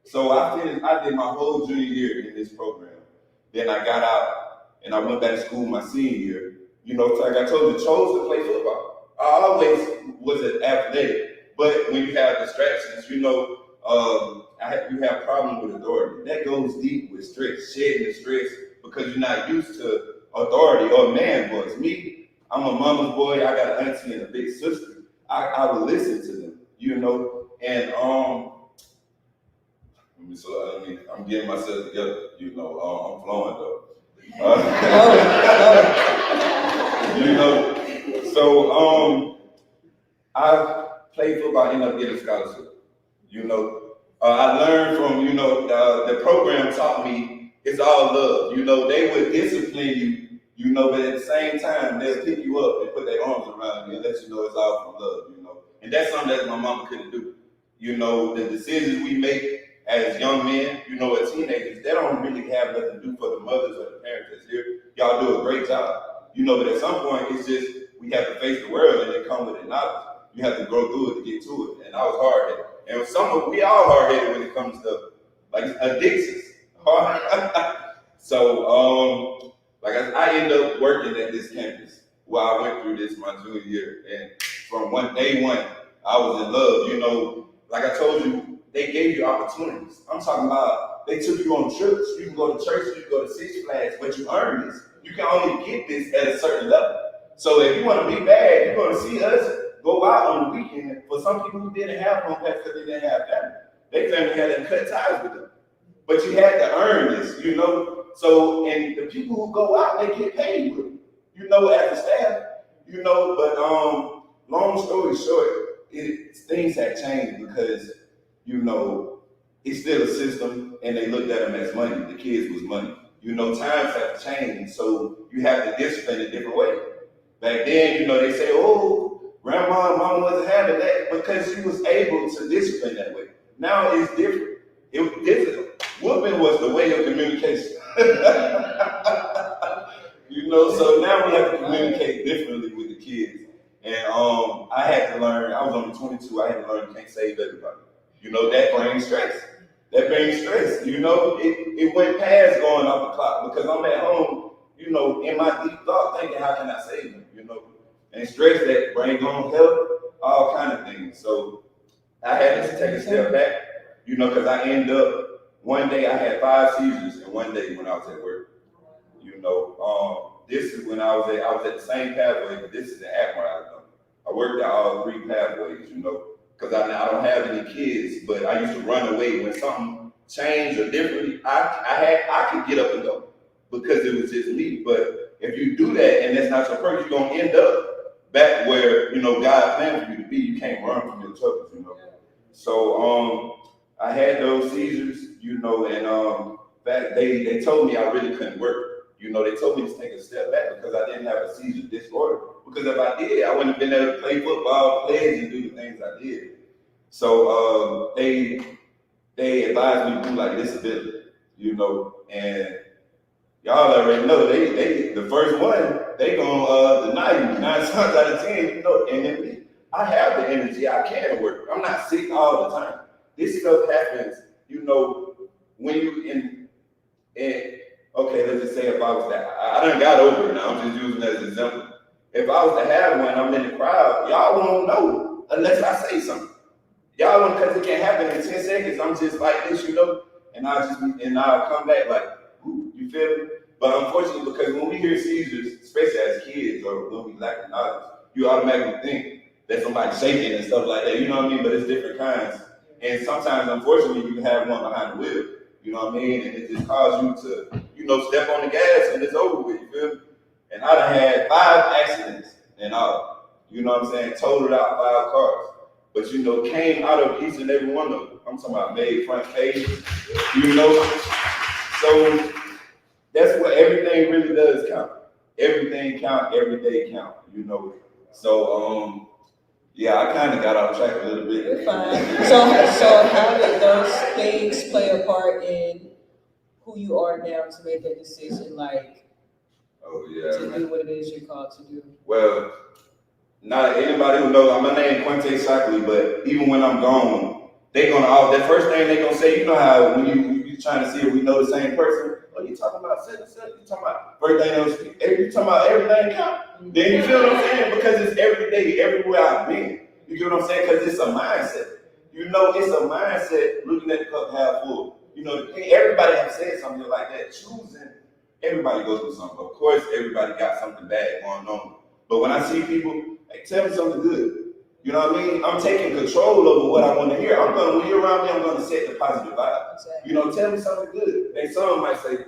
So I did my whole junior year in this program. Then I got out and I went back to school my senior year. You know, like I told you, chose to play football. I always was an athletic, but when you have distractions, you know, you have problems with authority. That goes deep with stress, shedding the stress because you're not used to authority or man voice. Me, I'm a mama's boy. I got an auntie and a big sister. I would listen to them, you know, and I'm getting myself together, you know. I'm flowing though. You know, so I played football, ended up getting a scholarship. You know, I learned from, you know, the program taught me it's all love. You know, they would discipline you, you know, but at the same time, they'll pick you up and put their arms around you and let you know it's all from love, you know. And that's something that my mama couldn't do. You know, the decisions we make as young men, you know, as teenagers, they don't really have nothing to do for the mothers or the parents that's here. Y'all do a great job. You know, but at some point, it's just we have to face the world and it comes with it knowledge. You have to grow through it to get to it. And I was hard-headed. And we all hard-headed when it comes to like addictions. So I ended up working at this campus while I went through this my junior year. And from day one, I was in love. You know, like I told you, they gave you opportunities. I'm talking about they took you on trips. You can go to church, you can go to Six Flags, but you earn this. You can only get this at a certain level. So if you want to be bad, you're going to see us go out on the weekend. For some people who didn't have home pets because they didn't have family, their family had to cut ties with them. But you had to earn this, you know. So, and the people who go out, they get paid with it, you know, as a staff, you know. But long story short, things have changed because, you know, it's still a system, and they looked at them as money. The kids was money. You know, times have changed, so you have to discipline a different way. Back then, you know, they say, oh, grandma and mama wasn't having that because she was able to discipline that way. Now it's different. Whooping was the way of communication. You know, so now we have to communicate differently with the kids. And I had to learn, I was only 22, I had to learn you can't save everybody. You know, that brings stress. You know, it went past going off the clock because I'm at home, you know, in my deep thought thinking, how can I save them, you know? And stress that brings on health, all kind of things. So I had to take a step back, you know, because I ended up, one day I had 5 seizures and one day when I was at work, you know. This is when I was at the same pathway, but this is the Admiral. I worked out all 3 pathways, you know, because I don't have any kids, but I used to run away when something changed or differently. I could get up and go because it was just me. But if you do that and that's not your purpose, you're gonna end up back where, you know, God planned for you to be. You can't run from your troubles, you know. So I had those seizures, you know, and they told me I really couldn't work. You know, they told me to take a step back because I didn't have a seizure disorder. Because if I did, I wouldn't have been able to play football, play, and do the things I did. So they advised me to do like disability, you know, and y'all already know they the first one, they gonna deny you 9 times out of 10, you know, and then I have the energy, I can work. I'm not sick all the time. This stuff happens, you know, when you okay, let's just say if I was to, I done got over it now, I'm just using it as an example. If I was to have one, I'm in the crowd, y'all won't know unless I say something. Y'all won't, because it can't happen in 10 seconds. I'm just like this, you know, and I'll come back like, ooh, you feel me? But unfortunately, because when we hear seizures, especially as kids or when we lack knowledge, you automatically think that somebody's shaking and stuff like that, you know what I mean? But it's different kinds. And sometimes, unfortunately, you can have one behind the wheel, you know what I mean? And it just causes you to, you know, step on the gas and it's over with, you feel me? And I done had 5 accidents and all, you know what I'm saying? Totaled out 5 cars. But, you know, came out of each and every one of them. I'm talking about made front page, you know? So that's what everything really does count. Everything count, every day count, you know? So, yeah, I kind of got off track a little bit. You're fine. So how did those things play a part in who you are now to make that decision, like, to do what it is you're called to do? Well, not anybody who knows, my name Quinte Shockley, but even when I'm gone, they gonna, the first thing they gonna say, you know how when you trying to see if we know the same person, oh, you talking about such and such, you talking about first thing they'll speak, you talking about everything count. Then you feel what I'm saying? Because it's every day, everywhere I've been. You get what I'm saying? Because it's a mindset. You know, it's a mindset looking at the cup half full. You know, everybody has said something like that. Choosing, everybody goes through something. Of course, everybody got something bad going on. But when I see people, hey, tell me something good. You know what I mean? I'm taking control over what I want to hear. When you're around me, I'm going to set the positive vibe. Exactly. You know, tell me something good. And some might say,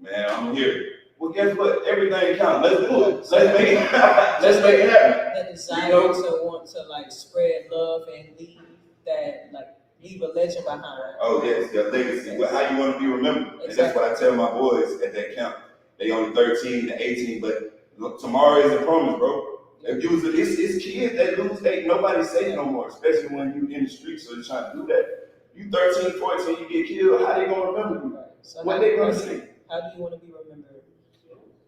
man, I'm here. Well, guess what? Everything counts. Let's do it. Let's make it happen. Let's make it happen. That desire to want to like spread love and leave a legend behind. Oh yes, your legacy. Well, how you want to be remembered. Exactly. And that's what I tell my boys at that camp. They only 13 to 18, but look, tomorrow isn't promised, bro. If you was it's kids that lose, nobody say no more, especially when you in the streets, so you're trying to do that. You 13, 14, you get killed, how they gonna remember you? So what they gonna say? How do you want to be remembered?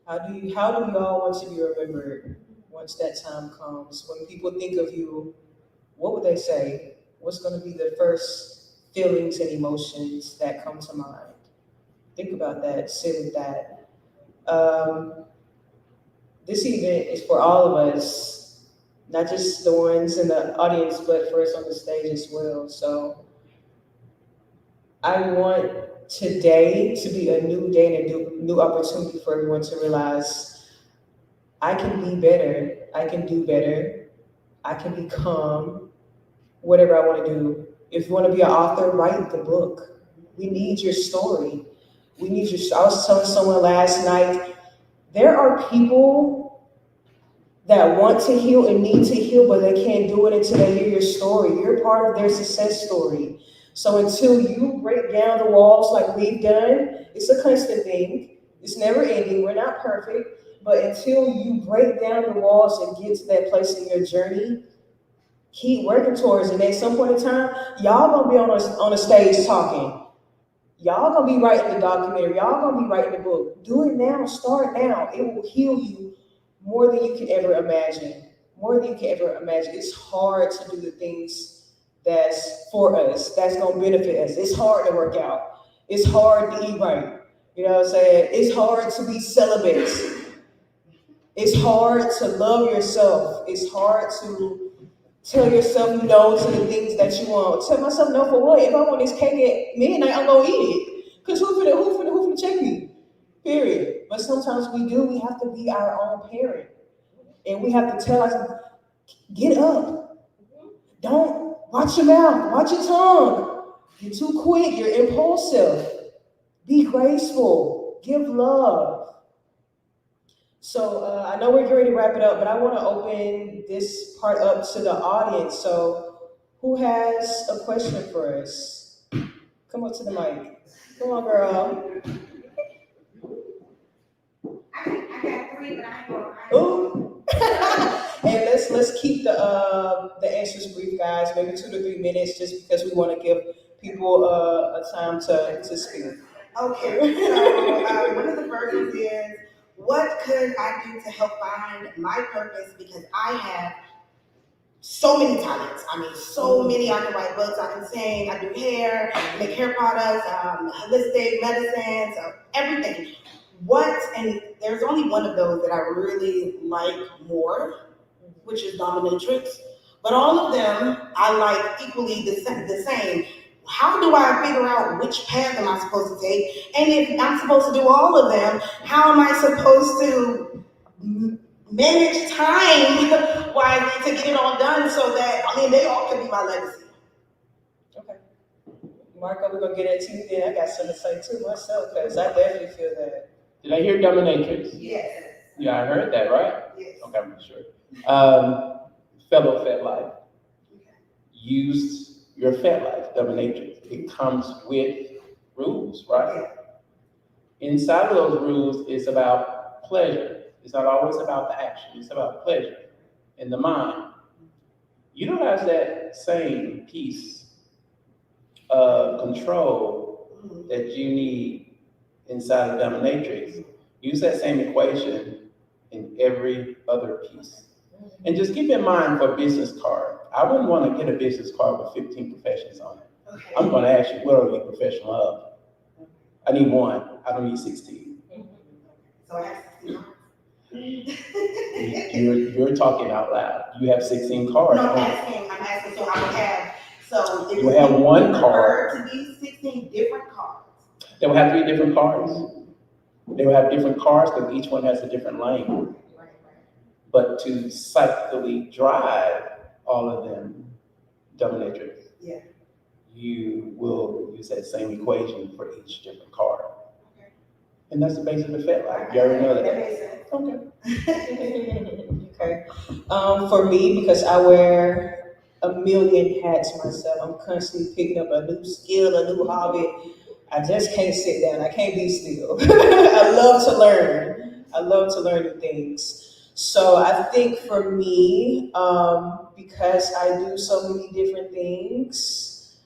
How do you all want to be remembered once that time comes? When people think of you, what would they say? What's going to be the first feelings and emotions that come to mind? Think about that, sit with that. This event is for all of us, not just the ones in the audience, but for us on the stage as well. So I want today to be a new day and a new opportunity for everyone to realize I can be better, I can do better, I can become whatever I want to do. If you want to be an author, write the book. We need your story. We need your. I was telling someone last night, there are people that want to heal and need to heal, but they can't do it until they hear your story. You're part of their success story. So until you break down the walls like we've done, it's a constant thing. It's never ending. We're not perfect. But until you break down the walls and get to that place in your journey, keep working towards it. And at some point in time, y'all gonna be on a stage talking. Y'all gonna be writing the documentary. Y'all gonna be writing the book. Do it now. Start now. It will heal you more than you can ever imagine. More than you can ever imagine. It's hard to do the things that's for us, that's gonna benefit us. It's hard to work out. It's hard to eat right. You know what I'm saying? It's hard to be celibate. It's hard to love yourself. It's hard to tell yourself no to the things that you want. Tell myself no for what? If I want this cake at midnight, I'm gonna eat it. Cause who finna check me? Period. But sometimes we have to be our own parent. And we have to tell ourselves, get up. Don't watch your mouth, watch your tongue. You're too quick, you're impulsive. Be graceful, give love. So I know we're ready to wrap it up, but I want to open this part up to the audience. So who has a question for us? Come up to the mic. Come on, girl. I got 3, but I ain't going. Ooh. And let's keep the answers brief, guys. Maybe 2 to 3 minutes, just because we want to give people a time to speak. Okay, so one of the first ones is, what could I do to help find my purpose? Because I have so many talents. I mean, so many. I can write books, I can sing, I do hair, make hair products, holistic medicines, everything. And there's only one of those that I really like more, which is dominatrix. But all of them I like equally the same. How do I figure out which path am I supposed to take? And if I'm supposed to do all of them, how am I supposed to manage time wisely to get it all done so that, they all can be my legacy? Okay. Marco, we're going to get into you then. I got something to say too myself, because I definitely feel that. Did I hear dominatrix? Yes. Yeah, I heard that, right? Yes. Okay, I'm sure. Fellow Fed Life. Use your Fed Life, dominatrix. It comes with rules, right? Inside of those rules, it's about pleasure. It's not always about the action. It's about pleasure in the mind. Utilize that same piece of control that you need inside of dominatrix. Use that same equation in every other piece. And just keep in mind for a business card, I wouldn't want to get a business card with 15 professions on it. Okay. I'm going to ask you, what are you professional of? I need 1. I don't need 16. So I have 16. You're talking out loud. You have 16 cards. No, I'm asking, so I would have, so if You have 1 prefer card. to be 16 different cards. They will have 3 different cards. They will have different cards because each one has a different lane. Right. But to psychically drive all of them, dominatrix, you will use that same equation for each different card. Okay. And that's the basis of the Fed Life. You already know that. That makes sense. Okay. Okay. For me, because I wear a million hats myself, I'm constantly picking up a new skill, a new hobby. I just can't sit down. I can't be still. I love to learn. I love to learn new things. So I think for me, because I do so many different things,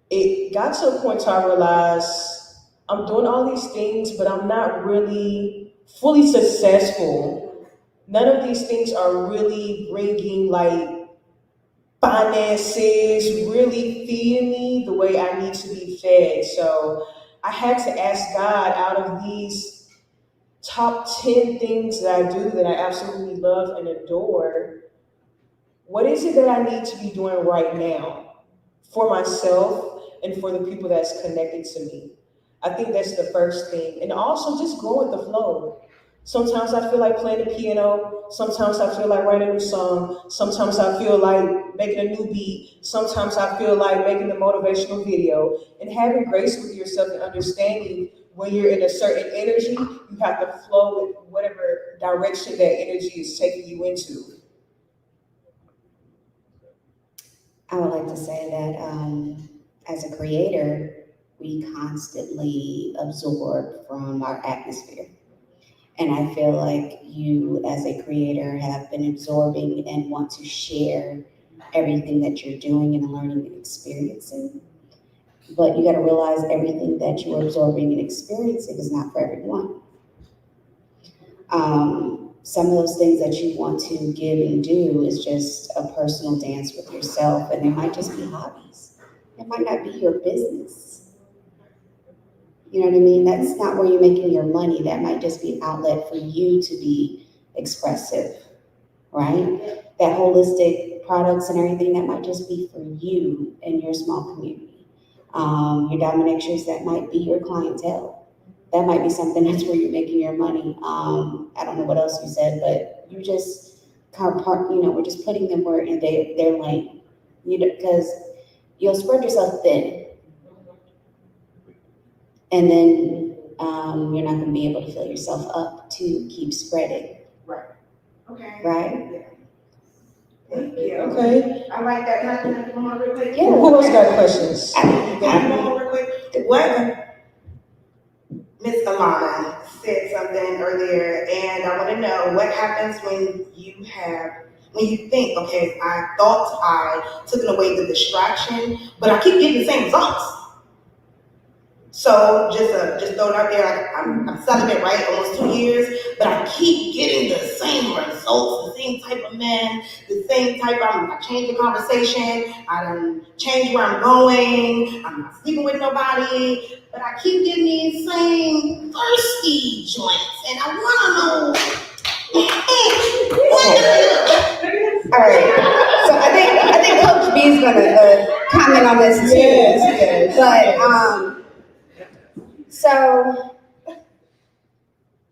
it got to a point where I realized I'm doing all these things, but I'm not really fully successful none of these things are really bringing like finances, really feeding me the way I need to be fed. So I had to ask God, out of these top 10 things that I do that I absolutely love and adore, what is it that I need to be doing right now for myself and for the people that's connected to me? I think that's the first thing. And also just go with the flow. Sometimes I feel like playing the piano. Sometimes I feel like writing a new song. Sometimes I feel like making a new beat. Sometimes I feel like making a motivational video. And having grace with yourself and understanding when you're in a certain energy, you have to flow with whatever direction that energy is taking you into. I would like to say that as a creator, we constantly absorb from our atmosphere. And I feel like you, as a creator, have been absorbing and want to share everything that you're doing and learning and experiencing. But you got to realize everything that you're absorbing and experiencing is not for everyone. Some of those things that you want to give and do is just a personal dance with yourself, and they might just be hobbies. It might not be your business. You know what I mean? That's not where you're making your money. That might just be an outlet for you to be expressive, right? That holistic products and everything, that might just be for you and your small community. Your dominatrix, that might be your clientele. That might be something that's where you're making your money. I don't know what else you said, but you just kind of we're just putting them where they're lane. Because you'll spread yourself thin. And then you're not going to be able to fill yourself up to keep spreading. Right. Okay. Right? Yeah. Thank you. Okay. I like that. Can I do one more real quick? Yeah. Who else got questions? Can I do one more real quick? What Miss Alana said something earlier, and I want to know what happens when you think, okay, I thought I took away the distraction, but I keep getting the same results. So just throw it out there, like I'm celibate, right, almost 2 years, but I keep getting the same results, the same type of men, the same type of, I change the conversation, I done change where I'm going, I'm not sleeping with nobody, but I keep getting these same thirsty joints, and I wanna know, All right. So I think Coach B is gonna comment on this too. Yes. But so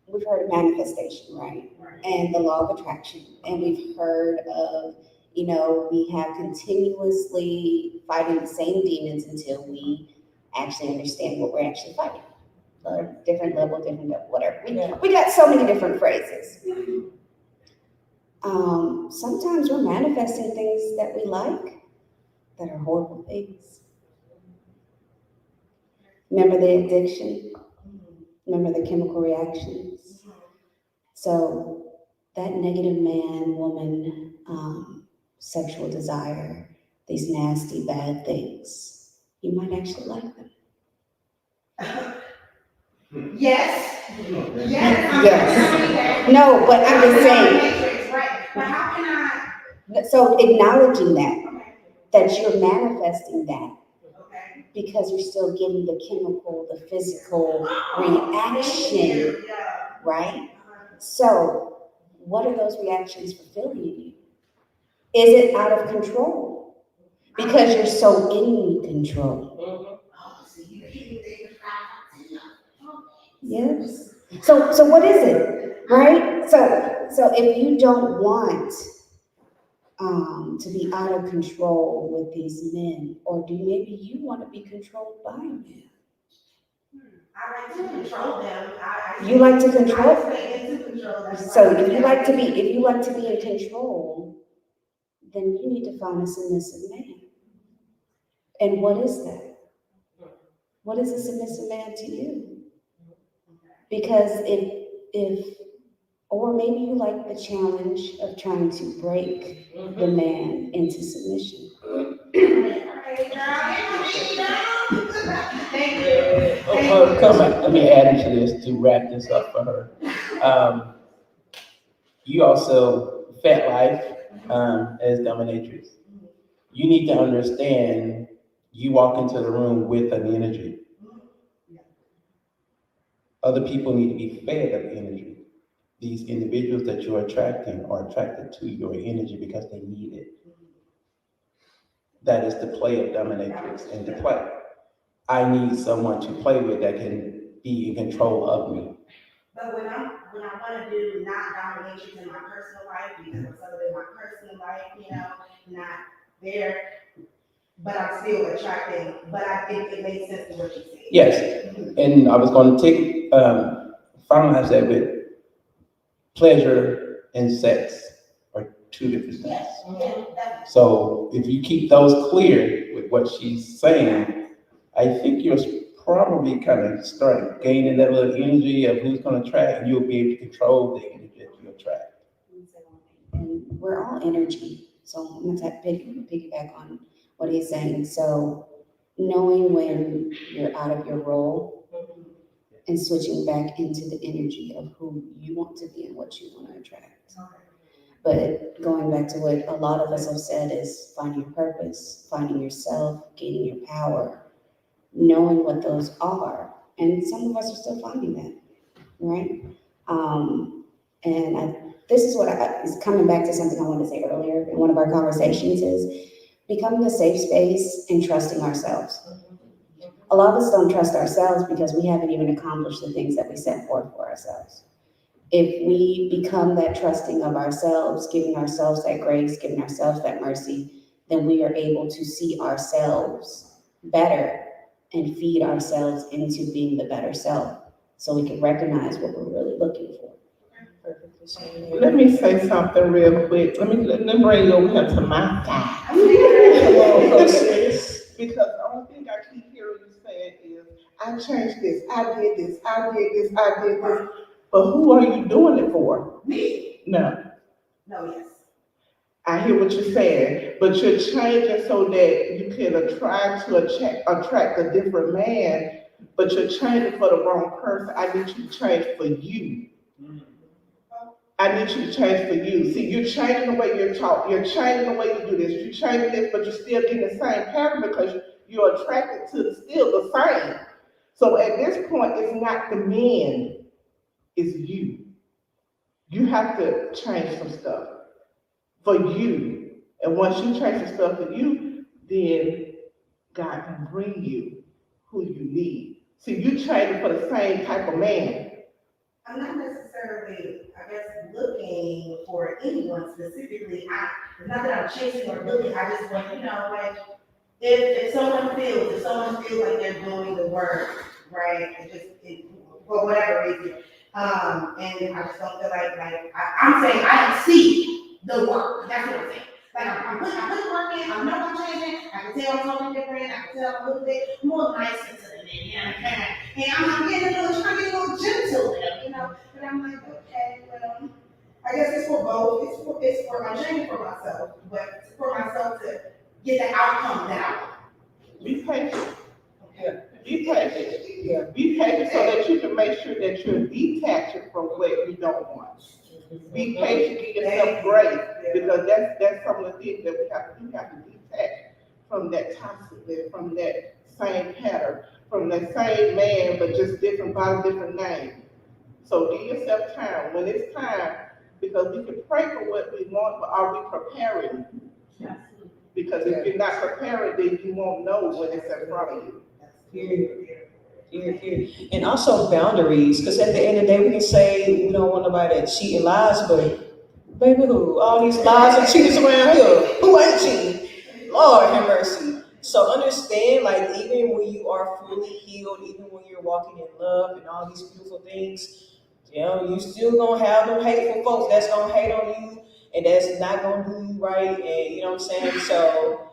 we've heard of manifestation, right? And the law of attraction, and we've heard of, we have continuously fighting the same demons until we actually understand what we're actually fighting. Or different level, whatever. We got so many different phrases. Sometimes we're manifesting things that we like that are horrible things. Remember the addiction? Remember the chemical reactions? So that negative man, woman, sexual desire, these nasty, bad things, you might actually like them. Yes. Yes. No, but I'm just saying. Right. But how can I? So acknowledging that you're manifesting that, Okay. because you're still getting the chemical, the physical reaction, right? So what are those reactions fulfilling you? Is it out of control? Because you're so in control. Yes. So what is it, right? So if you don't want to be out of control with these men, or maybe you want to be controlled by men? I like to control them. You like to control? I stay into control. So if you like to be in control, then you need to find a submissive man. And what is that? What is a submissive man to you? Because or maybe you like the challenge of trying to break the man into submission. Let me add into this to wrap this up for her. You also fat life as dominatrix. You need to understand you walk into the room with an energy. Other people need to be fed of energy. These individuals that you're attracting are attracted to your energy because they need it. That is the play of dominatrix and the play. I need someone to play with that can be in control of me. But when I want to do not dominatrix in my personal life, because I'm sort of in my personal life, you know, not there, but I'm still attracting, but I think it makes sense to what you say. Yes, and I was going to take, finalize that with pleasure and sex are two different things. Yes, definitely. So if you keep those clear with what she's saying, I think you'll probably kind of start gaining that little energy of who's going to attract, and you'll be able to control the energy that you attract. And we're all energy. So I'm going to piggyback on what he's saying. So knowing when you're out of your role and switching back into the energy of who you want to be and what you want to attract. But going back to what a lot of us have said is finding your purpose, finding yourself, gaining your power, knowing what those are. And some of us are still finding that, right? This is what is coming back to something I wanted to say earlier in one of our conversations is becoming a safe space and trusting ourselves. A lot of us don't trust ourselves because we haven't even accomplished the things that we set forth for ourselves. If we become that trusting of ourselves, giving ourselves that grace, giving ourselves that mercy, then we are able to see ourselves better and feed ourselves into being the better self so we can recognize what we're really looking for. Let me say something real quick. Let me bring you over here to my side. Because the only thing I keep hearing you saying is, I changed this, I did this, I did this, I did this. But who are you doing it for? Me? No. No, yes. I hear what you're saying, but you're changing so that you can try to attract a different man, but you're changing for the wrong person. I need you to change for you. I need you to change for you. See, you're changing the way you're taught. You're changing the way you do this. You're changing this, but you're still getting the same pattern because you're attracted to still the same. So at this point, it's not the men, it's you. You have to change some stuff for you. And once you change some stuff for you, then God can bring you who you need. See, you changing for the same type of man. I'm not necessarily, I guess, looking for anyone specifically. It's not that I'm chasing or looking. I just want, you know, like, if someone feels like they're doing the work, right, for whatever reason, and I just don't feel like I'm saying I can see the work. That's what I'm saying. Like I'm putting the work in. I know I'm changing. I can tell I'm talking different. I can tell I'm a little bit more nice to them, you know. And I'm getting a little gentle with them, you know. But I'm like, okay, well, I guess it's for both. It's for I'm changing for myself, but it's for myself to get the outcome that I want. Be patient. Okay. Be patient. Yeah. Be patient so that you can make sure that you're detaching from what you don't want. Be patient, give yourself grace, because that's some of the things that we have to do. We have to detach from that toxic, from that same pattern, from that same man, but just different by different name. So give yourself time. When it's time, because we can pray for what we want, but are we preparing? Yes. Because if you're not prepared, then you won't know when it's in front of you. And also boundaries, because at the end of the day, we can say we don't want nobody that cheat and lies, but baby, who? All these lies and cheaters around here. Who ain't cheating? Lord have mercy. So understand, like, even when you are fully healed, even when you're walking in love and all these beautiful things, you know, you still gonna have them hateful folks that's gonna hate on you and that's not gonna do you right, and you know what I'm saying? So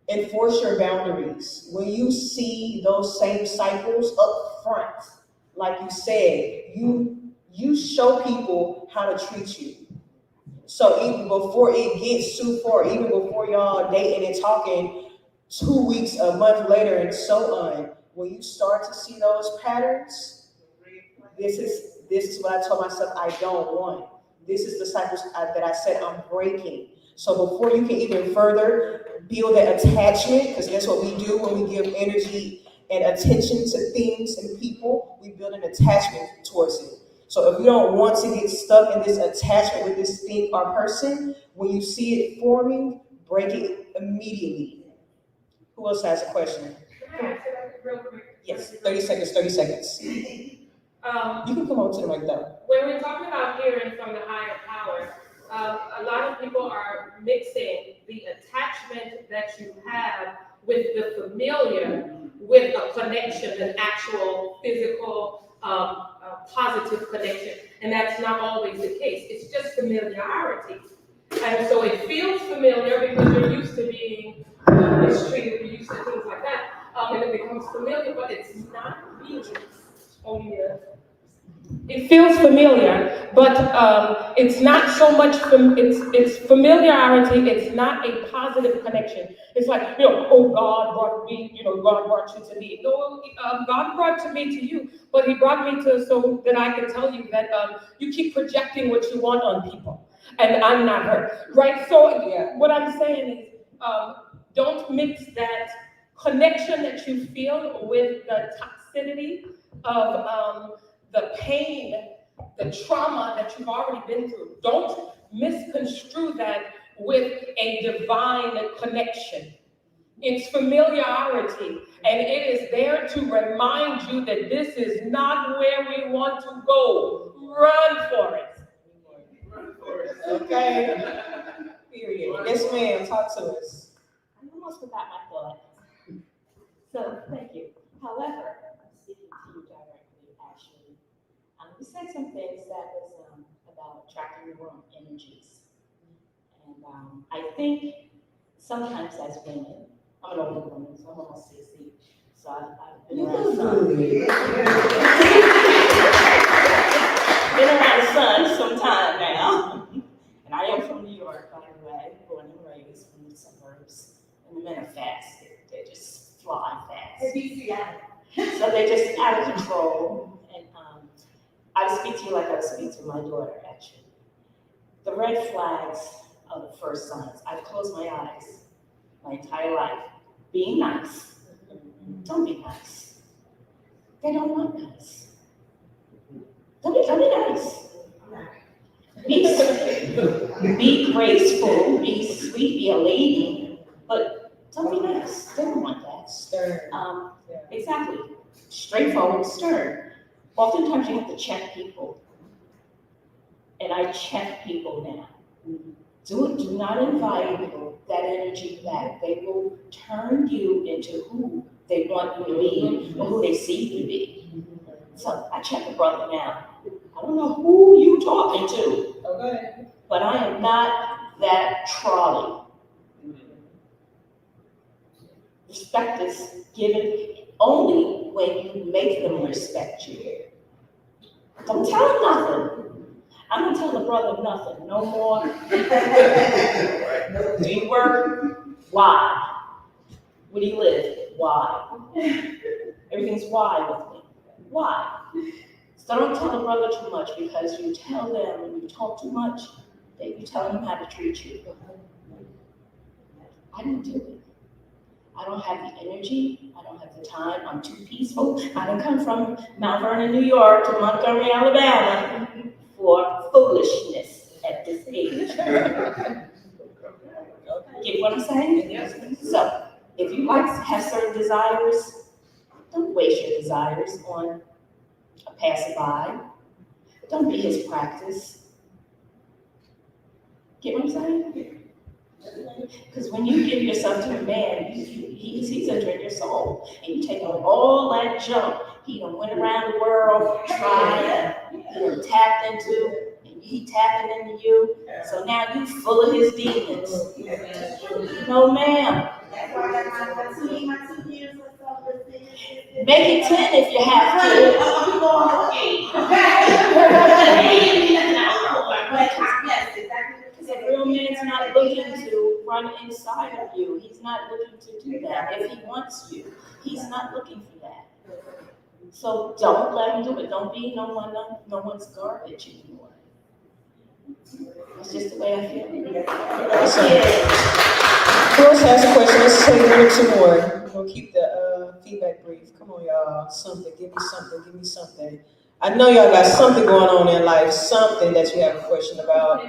enforce your boundaries. When you see those same cycles up front, like you said, you show people how to treat you. So even before it gets too far, even before y'all dating and talking 2 weeks, a month later, and so on, when you start to see those patterns, this is what I told myself I don't want. This is the cycles that I said I'm breaking. So before you can even further build that attachment, because that's what we do when we give energy and attention to things and people, we build an attachment towards it. So if you don't want to get stuck in this attachment with this thing or person, when you see it forming, break it immediately. Who else has a question? Can I answer that real quick? Yes, 30 seconds, 30 seconds. You can come on to the mic though. When we're talking about hearing from the higher power, a lot of people are mixing the attachment that you have with the familiar with a connection, an actual physical, positive connection. And that's not always the case. It's just familiarity. And so it feels familiar because you're used to being mistreated, you're used to things like that. And it becomes familiar, but it's not really. It feels familiar, but it's not so much. It's familiarity. It's not a positive connection. It's like, oh, God brought me. God brought you to me. No, God brought to me to you, but He brought me to so that I can tell you that you keep projecting what you want on people, and I'm not her, right? So what I'm saying is, don't mix that connection that you feel with the toxicity of the pain, the trauma that you've already been through. Don't misconstrue that with a divine connection. It's familiarity, and it is there to remind you that this is not where we want to go. Run for it. Run for it. Okay. Period. Yes, ma'am. Talk to us. I almost forgot my thought. So, thank you. However, I'm speaking to you directly, actually. You said some things that was about attracting the wrong energies. And I think sometimes as women, I'm an older woman, so I'm almost 60. So I've been around sun. Been around sun some time now. And I am from New York, by the way, born and raised from the suburbs. And the men are fast. They just fly fast. So they're just out of control. And I would speak to you like I would speak to my daughter, actually. The red flags are the first signs. I've closed my eyes my entire life. Being nice. Don't be nice. They don't want nice. Don't be nice. Be graceful, be sweet, be a lady, but don't be nice. They don't want that. Stern. Exactly. Straightforward, stern. Oftentimes you have to check people. And I check people now. Do not invite that energy back. They will turn you into who they want you to be or who they see you to be. So I check a brother now. I don't know who you talking to, Okay. but I am not that trolley. Respect is given only when you make them respect you. Don't tell them nothing. I don't tell the brother nothing, no more. Do you work? Why? Where do you live? Why? Everything's why with me. Why? So don't tell the brother too much, because you tell them when you talk too much, that you tell them how to treat you. I don't do it. I don't have the energy. I don't have the time. I'm too peaceful. I done come from Mount Vernon, New York to Montgomery, Alabama for foolishness at this age. Get what I'm saying? Yes. So if you like to have certain desires, don't waste your desires on a passerby. Don't be his practice. Get what I'm saying? Because when you give yourself to a man, he's entering your soul, and you take on all that junk. He done went around the world, tried, he done tapped into, and he tapping into you. So now you full of his demons. No, ma'am. That's why I got my 2 years or so. Make it 10 if you have Yes, exactly. Because a real man's not looking to run inside of you. He's not looking to do that. If he wants you, he's not looking for that. So don't let him do it. Don't be no one's garbage anymore. That's just the way I feel. Awesome. Who else has a question? Let's take one or two more. We'll keep the feedback brief. Come on, y'all. Something. Give me something. Give me something. I know y'all got something going on in life, something that you have a question about.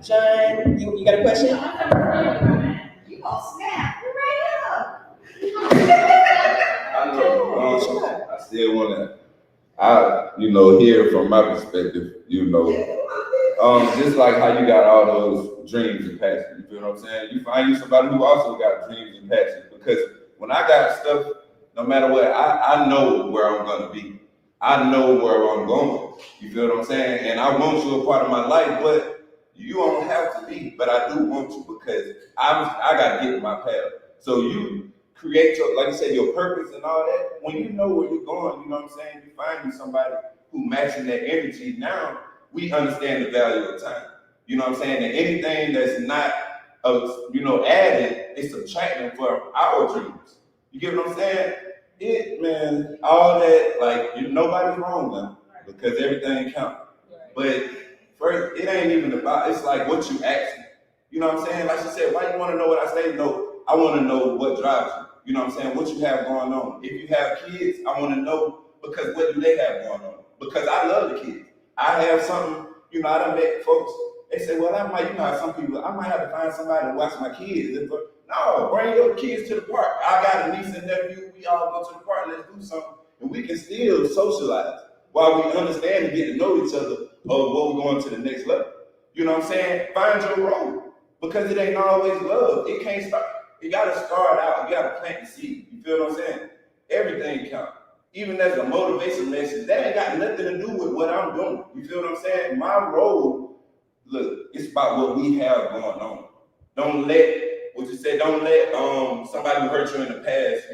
John, you got a question? You all snap, you're right up. I know, I still wanna, hear from my perspective, just like how you got all those dreams and passions, you feel what I'm saying? You find you somebody who also got dreams and passions, because when I got stuff, no matter what, I know where I'm gonna be. I know where I'm going, you feel what I'm saying? And I want you a part of my life, but you don't have to be, but I do want you, because I gotta get in my path. So you create your, like you said, your purpose and all that. When you know where you're going, you know what I'm saying? You find you somebody who matching that energy. Now we understand the value of time. You know what I'm saying? And anything that's not, added, is subtracting for our dreams. You get what I'm saying? All that, nobody's wrong now, because everything counts. But first, it ain't even about, it's like what you ask me. You know what I'm saying? Like she said, why you want to know what I say? No, I want to know what drives you. You know what I'm saying? What you have going on. If you have kids, I want to know, because what do they have going on? Because I love the kids. I have something, I done met folks, they say, well, I might, how some people, I might have to find somebody to watch my kids. No, bring your kids to the park. I got a niece and nephew, we all go to the park, let's do something. And we can still socialize while we understand and get to know each other of what we're going to the next level. You know what I'm saying? Find your role, because it ain't always love. It can't start. You gotta start out. You gotta plant the seed. You feel what I'm saying? Everything counts. Even as a motivation message, that ain't got nothing to do with what I'm doing. You feel what I'm saying? My role, look, it's about what we have going on. Don't let somebody who hurt you in the past,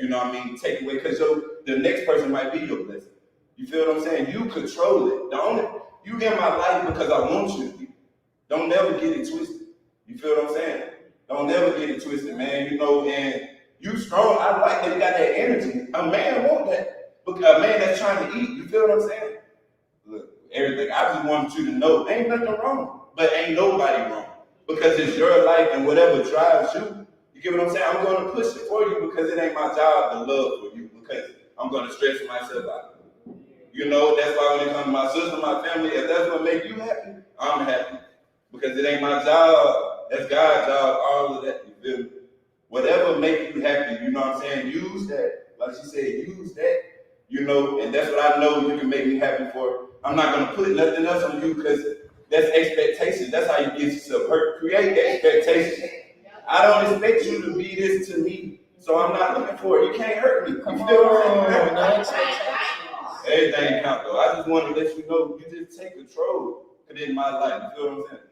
take away, because the next person might be your blessing. You feel what I'm saying? You control it. You in my life because I want you to be. Don't never get it twisted. You feel what I'm saying? Don't never get it twisted, man. And you strong. I like that you got that energy. A man want that. Because a man that's trying to eat, you feel what I'm saying? Look, everything. I just want you to know, ain't nothing wrong. But ain't nobody wrong. Because it's your life, and whatever drives you, you get what I'm saying? I'm going to push it for you, because it ain't my job to love for you, because I'm going to stress myself out. That's why when it comes to my sister, my family, if that's what makes you happy, I'm happy. Because it ain't my job, that's God's job, all of that, you feel me? Whatever makes you happy, you know what I'm saying? Use that. Like she said, use that, and that's what I know you can make me happy for. I'm not going to put nothing else on you, because that's expectation. That's how you get yourself hurt. Create expectation. I don't expect you to be this to me, so I'm not looking for it. You can't hurt me. You feel what I'm saying? Everything counts, though. I just want to let you know, you just take control. Because in my life, you feel what I'm saying?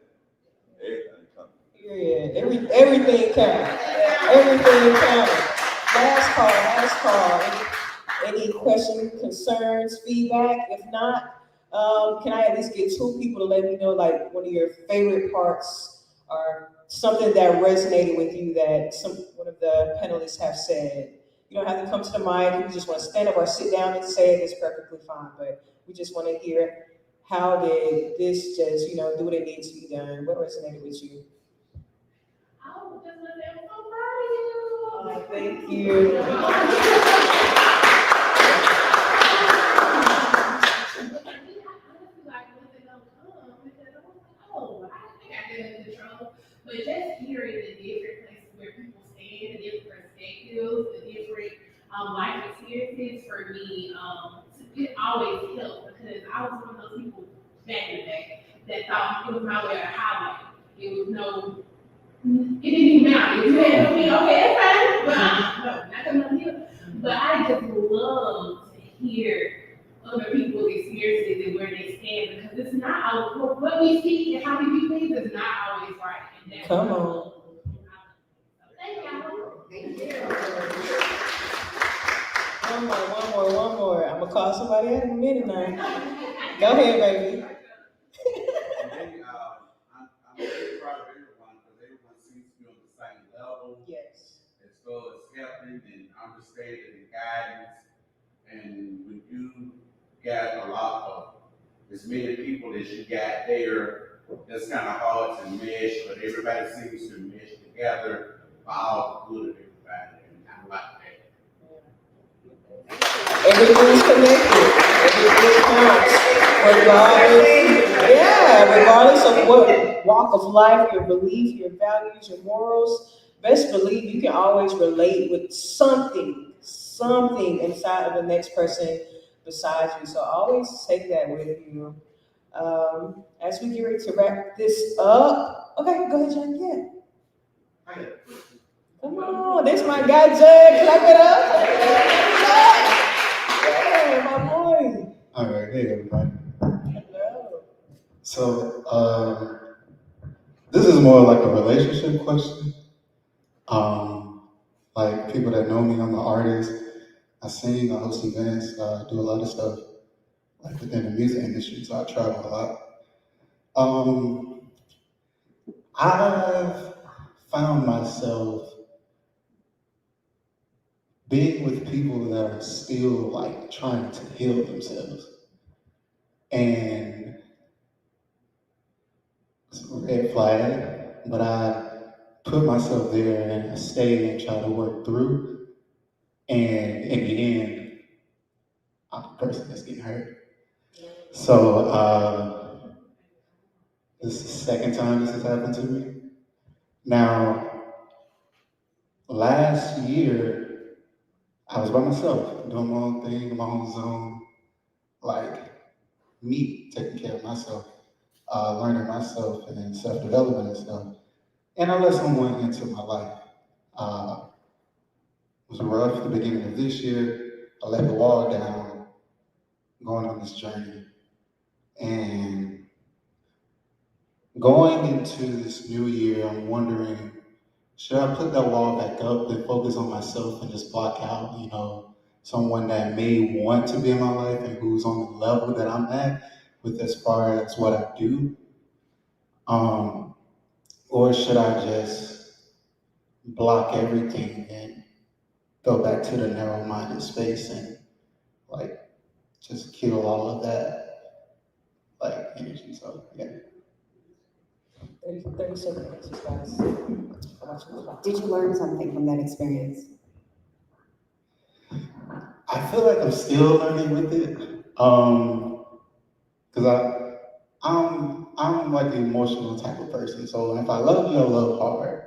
Everything counts. Yeah, everything counts. Everything counts. Last call. Any questions, concerns, feedback? If not, can I at least get two people to let me know, like, one of your favorite parts or something that resonated with you that one of the panelists have said? You don't have to come to the mic. If you just want to stand up or sit down and say it, it's perfectly fine. But we just want to hear, how did this just, do what it needs to be done? What resonated with you? I was just want to say, I'm so proud of you. Thank you. But just hearing the different places where people stand, the different perspectives, the different life experiences, for me, it always helped, because I was one of those people back in the day that thought it was my way or the highway. It didn't even matter. If you had to be, okay, that's fine, but no, not coming up here. But I just love to hear other people's experiences and where they stand, because it's not always, what we see and how we do things is not always right. Come on. Thank you. Thank you. One more. I'm gonna call somebody out in a minute now. Go ahead, baby. I'm very proud of everyone, because everyone seems to be on the same level. Yes. As far as helping and understanding and guidance. And when you got a lot of, as many people as you got there, that's kind of hard to mesh, but everybody seems to mesh together for all the good of everybody, and I like that. Everything's connected. Everything counts. Regardless of what walk of life, your belief, your values, your morals, best believe you can always relate with something inside of the next person besides you. So always take that with you. As we get ready to wrap this up, okay, go ahead, John. Yeah. Come on, this my guy, Jay. Clap it up. Yeah, my boy. All right, hey everybody. Hello. So this is more like a relationship question. Like people that know me, I'm an artist. I sing, I host events, do a lot of stuff like within the music industry, so I travel a lot. I've found myself being with people that are still like trying to heal themselves. And it's a red flag, but I put myself there and I stay and try to work through. And in the end, I'm the person that's getting hurt. So this is the second time this has happened to me. Now, last year, I was by myself, doing my own thing, my own zone, like me, taking care of myself, learning myself and self-development and stuff. And I let someone into my life. It was rough at the beginning of this year. I let the wall down, going on this journey. And going into this new year, I'm wondering, should I put that wall back up and focus on myself and just block out, someone that may want to be in my life and who's on the level that I'm at with as far as what I do? Or should I just block everything and go back to the narrow-minded space and just kill all of that energy? So yeah. 30 seconds, guys. Did you learn something from that experience? I feel like I'm still learning with it, because I'm like an emotional type of person. So if I love you, I love hard.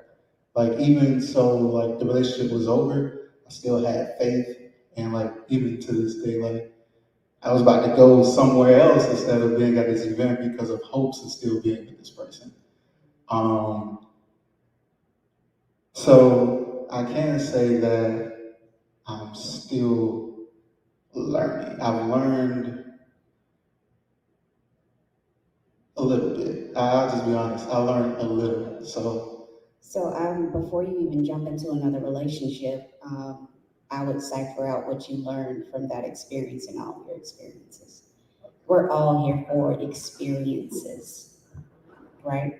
Even so, the relationship was over, I still had faith, and even to this day, I was about to go somewhere else instead of being at this event because of hopes of still being with this person. So I can say that I'm still learning. I've learned a little bit. I'll just be honest. I learned a little. So before you even jump into another relationship, I would cipher out what you learned from that experience and all your experiences. We're all here for experiences, right?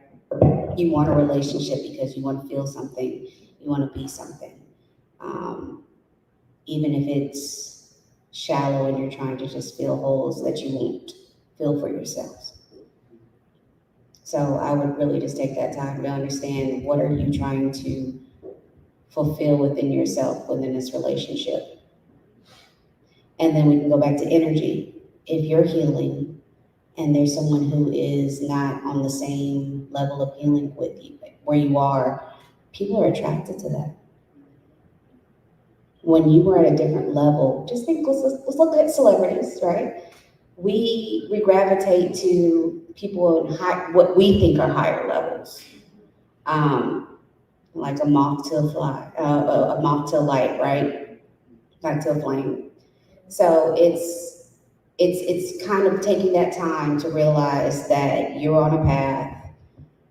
You want a relationship because you want to feel something, you want to be something. Even if it's shallow and you're trying to just fill holes that you won't fill for yourselves. So I would really just take that time to understand, what are you trying to fulfill within yourself within this relationship? And then we can go back to energy. If you're healing and there's someone who is not on the same level of healing with you, where you are, people are attracted to that. When you are at a different level, just think, let's look at celebrities, right? We gravitate to people in what we think are higher levels, like a moth to a fly, a moth to a light, right? Not to a flame. So it's kind of taking that time to realize that you're on a path,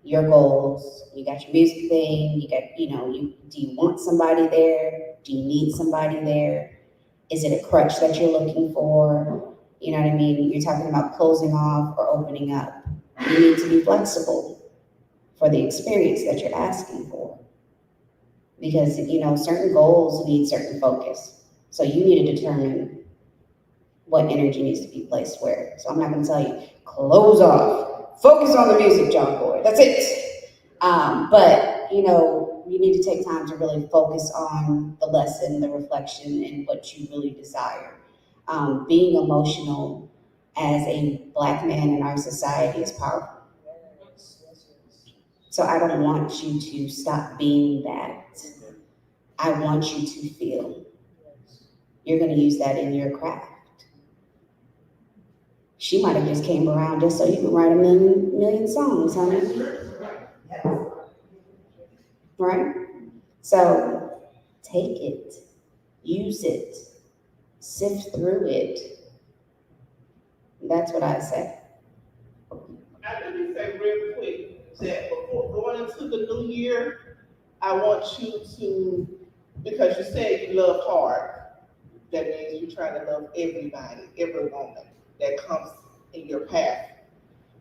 your goals, you got your music thing, you got, do you want somebody there? Do you need somebody there? Is it a crutch that you're looking for? You know what I mean? You're talking about closing off or opening up. You need to be flexible for the experience that you're asking for. Because, certain goals need certain focus. So you need to determine what energy needs to be placed where. So I'm not going to tell you, close off, Focus on the music, John Boy. That's it. But, you know, you need to take time to really focus on the lesson, the reflection, and what you really desire. Being emotional as a Black man in our society is powerful. So I don't want you to stop being that. I want you to feel. You're going to use that in your craft. She might have just came around just so you can write a million songs, honey. Right? So take it, use it, sift through it. That's what I say. Let me say real quick that before going into the new year, I want you to, because you said you love hard, that means you're trying to love everybody, every woman that comes in your path.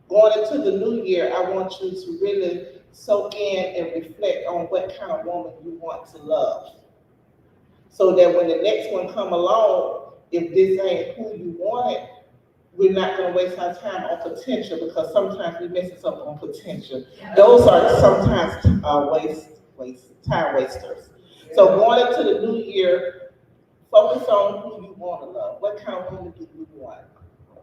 Going into the new year, I want you to really soak in and reflect on what kind of woman you want to love. So that when the next one come along, if this ain't who you wanted, we're not going to waste our time on potential, because sometimes we mess us up on potential. Those are sometimes time wasters. So going into the new year, focus on who you want to love. What kind of woman do you want?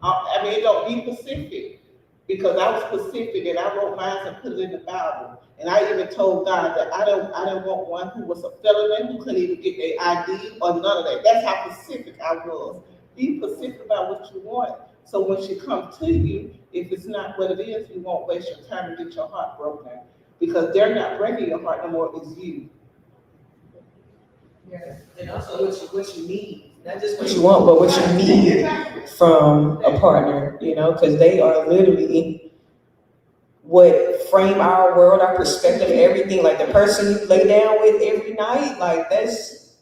I mean, it don't be specific, because I was specific and I wrote mine and put it in the Bible. And I even told God that I don't want one who was a felon, who couldn't even get their ID or none of that. That's how specific I was. Be specific about what you want. So when she comes to you, if it's not what it is, you won't waste your time and get your heart broken. Because they're not breaking your heart no more, it's you. Yeah. And also what you need. Not just what you want, but what you need from a partner, you know, because they are literally what frame our world, our perspective, everything. Like the person you lay down with every night, like that's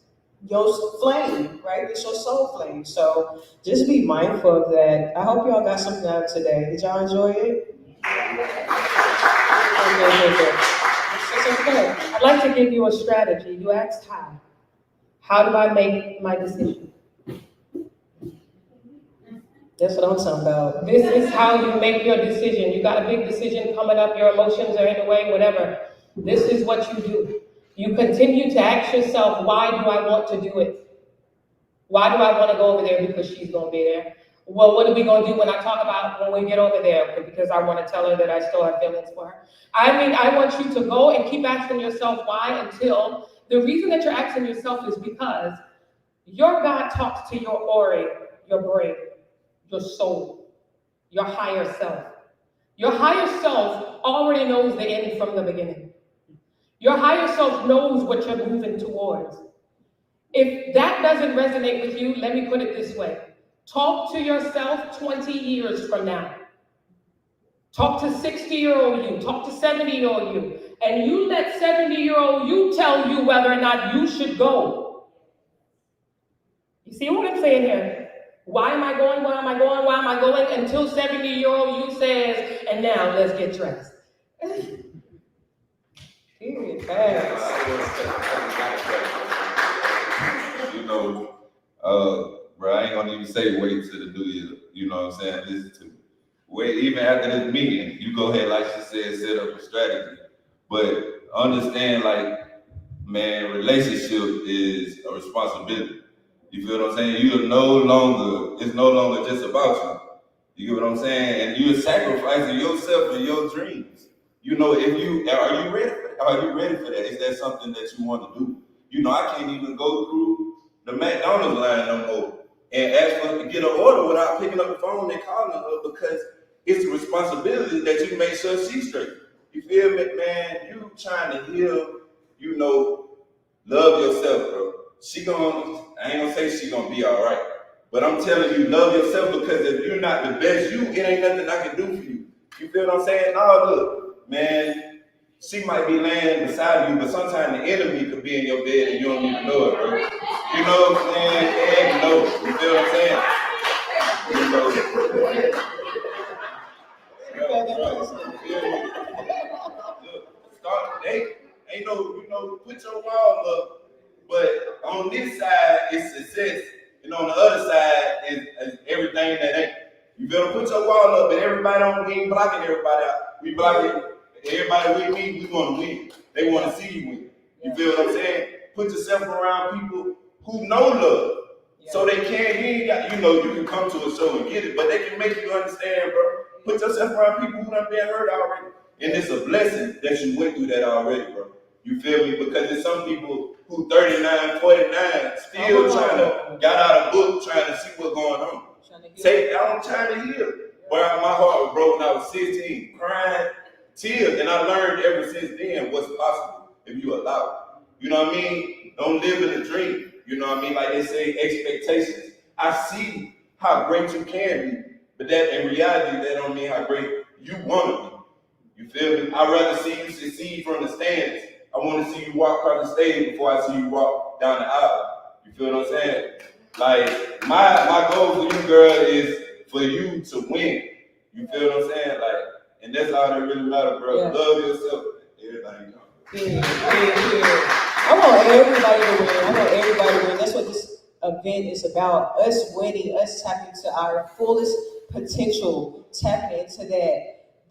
your flame, right? It's your soul flame. So just be mindful of that. I hope y'all got something out today. Did y'all enjoy it? Okay. I'd like to give you a strategy. You asked how. How do I make my decision? That's what I'm talking about. This is how you make your decision. You got a big decision coming up, your emotions are in the way, whatever. This is what you do. You continue to ask yourself, why do I want to do it? Why do I want to go over there? Because she's going to be there. Well, what are we going to do when I talk about when we get over there? Because I want to tell her that I still have feelings for her. I mean, I want you to go and keep asking yourself why until the reason that you're asking yourself is because your God talks to your aura, your brain, your soul, your higher self. Your higher self already knows the end from the beginning. Your higher self knows what you're moving towards. If that doesn't resonate with you, let me put it this way. Talk to yourself 20 years from now. Talk to 60-year-old you, talk to 70-year-old you, and you let 70-year-old you tell you whether or not you should go. You see what I'm saying here? Why am I going? Why am I going? Why am I going? Until 70-year-old you says, and now let's get dressed. Period. Fast. You know, bro, I ain't gonna even say wait till the new year. You know what I'm saying? Listen to me. Wait, even after this meeting, you go ahead, like she said, set up a strategy. But understand, like, man, relationship is a responsibility. You feel what I'm saying? It's no longer just about you. You get what I'm saying? And you're sacrificing yourself and your dreams. You know, are you ready for that? Are you ready for that? Is that something that you want to do? You know, I can't even go through the McDonald's line no more and ask for to get an order without picking up the phone and calling her, because it's a responsibility that you make sure she's straight. You feel me, man? You trying to heal, you know, love yourself, bro. I ain't gonna say she gonna be all right, but I'm telling you, love yourself, because if you're not the best you, it ain't nothing I can do for you. You feel what I'm saying? No, look, man, she might be laying beside you, but sometimes the enemy could be in your bed and you don't even know it, bro. You know what I'm saying? And know it. You feel what I'm saying? You know. Look, start the day. Ain't no, you know, put your wall up. But on this side, it's success. And on the other side is everything that ain't. You You feel me? Put your wall up, and everybody on, we ain't blocking everybody out. We blocking everybody with me, we want to win. They want to see you win. You feel what I'm saying? Put yourself around people who know love. So they can't, you ain't got, you know, you can come to a show and get it, but they can make you understand, bro. Put yourself around people who done been hurt already. And it's a blessing that you went through that already, bro. You feel me? Because there's some people who 39, 49, still trying to, got out a book, trying to see what's going on. Say, I'm trying to heal. Boy, my heart was broken when I was 16, crying, tears. And I learned ever since then what's possible if you allow it. You know what I mean? Don't live in a dream. You know what I mean? Like they say, expectations. I see how great you can be, but that in reality, that don't mean how great you want to be. You feel me? I'd rather see you succeed from the stands. I want to see you walk across the stage before I see you walk down the aisle. You feel what I'm saying? Like, my goal for you, girl, is for you to win. You feel what I'm saying? Like, and that's all that really matters, bro. Yeah. Love yourself. Everybody come. I want everybody to win. I want everybody to win. That's what this event is about. Us winning, us tapping into our fullest potential, tapping into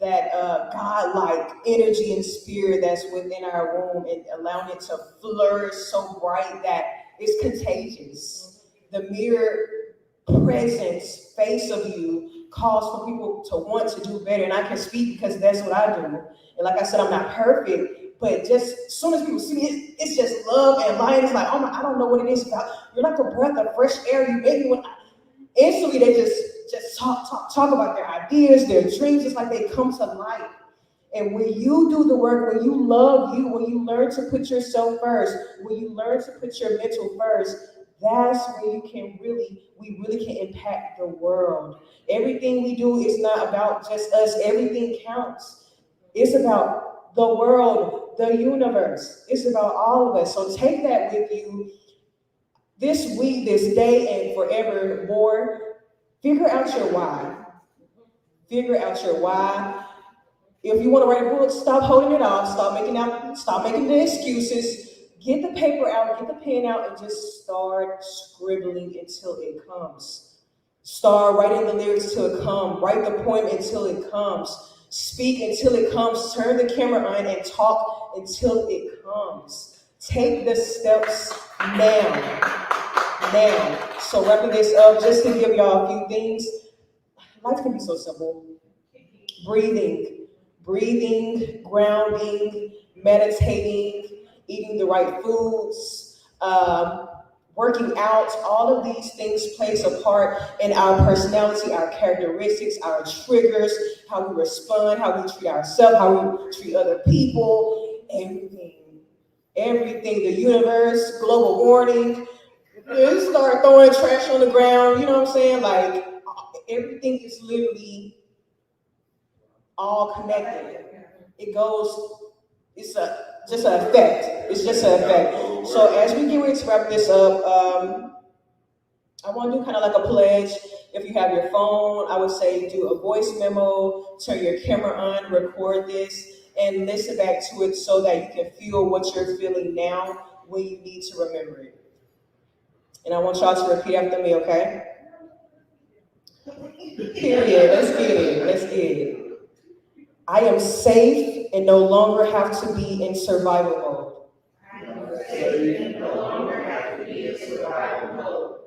that God-like energy and spirit that's within our womb and allowing it to flourish so bright that it's contagious. The mere presence, face of you calls for people to want to do better. And I can speak because that's what I do. And like I said, I'm not perfect, but just as soon as people see me, it's just love and light. It's like, oh my, I don't know what it is about. You're like a breath of fresh air. You make me instantly they just talk about their ideas, their dreams. It's like they come to life. And when you do the work, when you love you, when you learn to put yourself first, when you learn to put your mental first, that's when we really can impact the world. Everything we do is not about just us. Everything counts. It's about the world, the universe. It's about all of us. So take that with you this week, this day, and forevermore. Figure out your why. Figure out your why. If you want to write a book, stop holding it off. Stop making the excuses. Get the paper out, get the pen out, and just start scribbling until it comes. Start writing the lyrics till it comes. Write the poem until it comes. Speak until it comes. Turn the camera on and talk until it comes. Take the steps now. So wrapping this up, just to give y'all a few things. Life can be so simple. Breathing, grounding, meditating, eating the right foods, working out. All of these things plays a part in our personality, our characteristics, our triggers, how we respond, how we treat ourselves, how we treat other people, everything, the universe, global warming. You start throwing trash on the ground, you know what I'm saying? Like, everything is literally all connected. It goes, it's just an effect. It's just an effect. So as we get ready to wrap this up, I want to do kind of like a pledge. If you have your phone, I would say do a voice memo, turn your camera on, record this, and listen back to it so that you can feel what you're feeling now when you need to remember it. And I want y'all to repeat after me, okay? Period. Let's get it. I am safe and no longer have to be in survival mode. I am safe and no longer have to be in survival mode.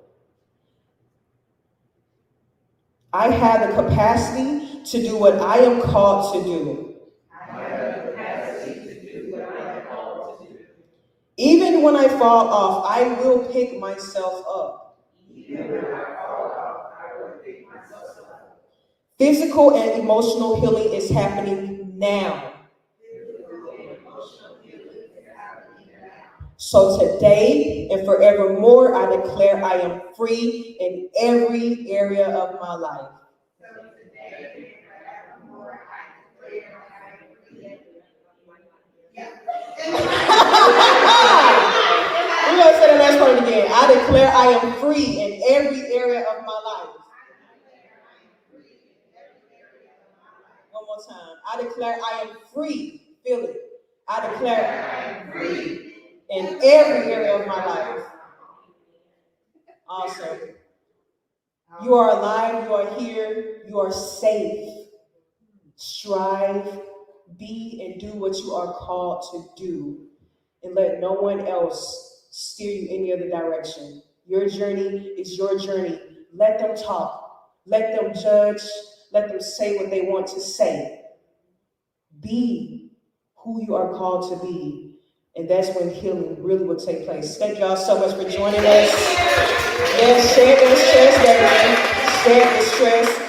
I have the capacity to do what I am called to do. I have the capacity to do what I am called to do. Even when I fall off, I will pick myself up. Even when I fall off, I will pick myself up. Physical and emotional healing is happening now. So today and forevermore, I declare I am free in every area of my life. We're going to say the last part again. I declare I am free in every area of my life. One more time. I declare I am free. Feel it. I declare I am free in every area of my life. Awesome. You are alive, you are here, you are safe. Strive, be, and do what you are called to do, and let no one else steer you any other direction. Your journey is your journey. Let them talk, let them judge, let them say what they want to say. Be who you are called to be, and that's when healing really will take place. Thank y'all so much for joining us. Yes, share the stress, baby. Share the stress.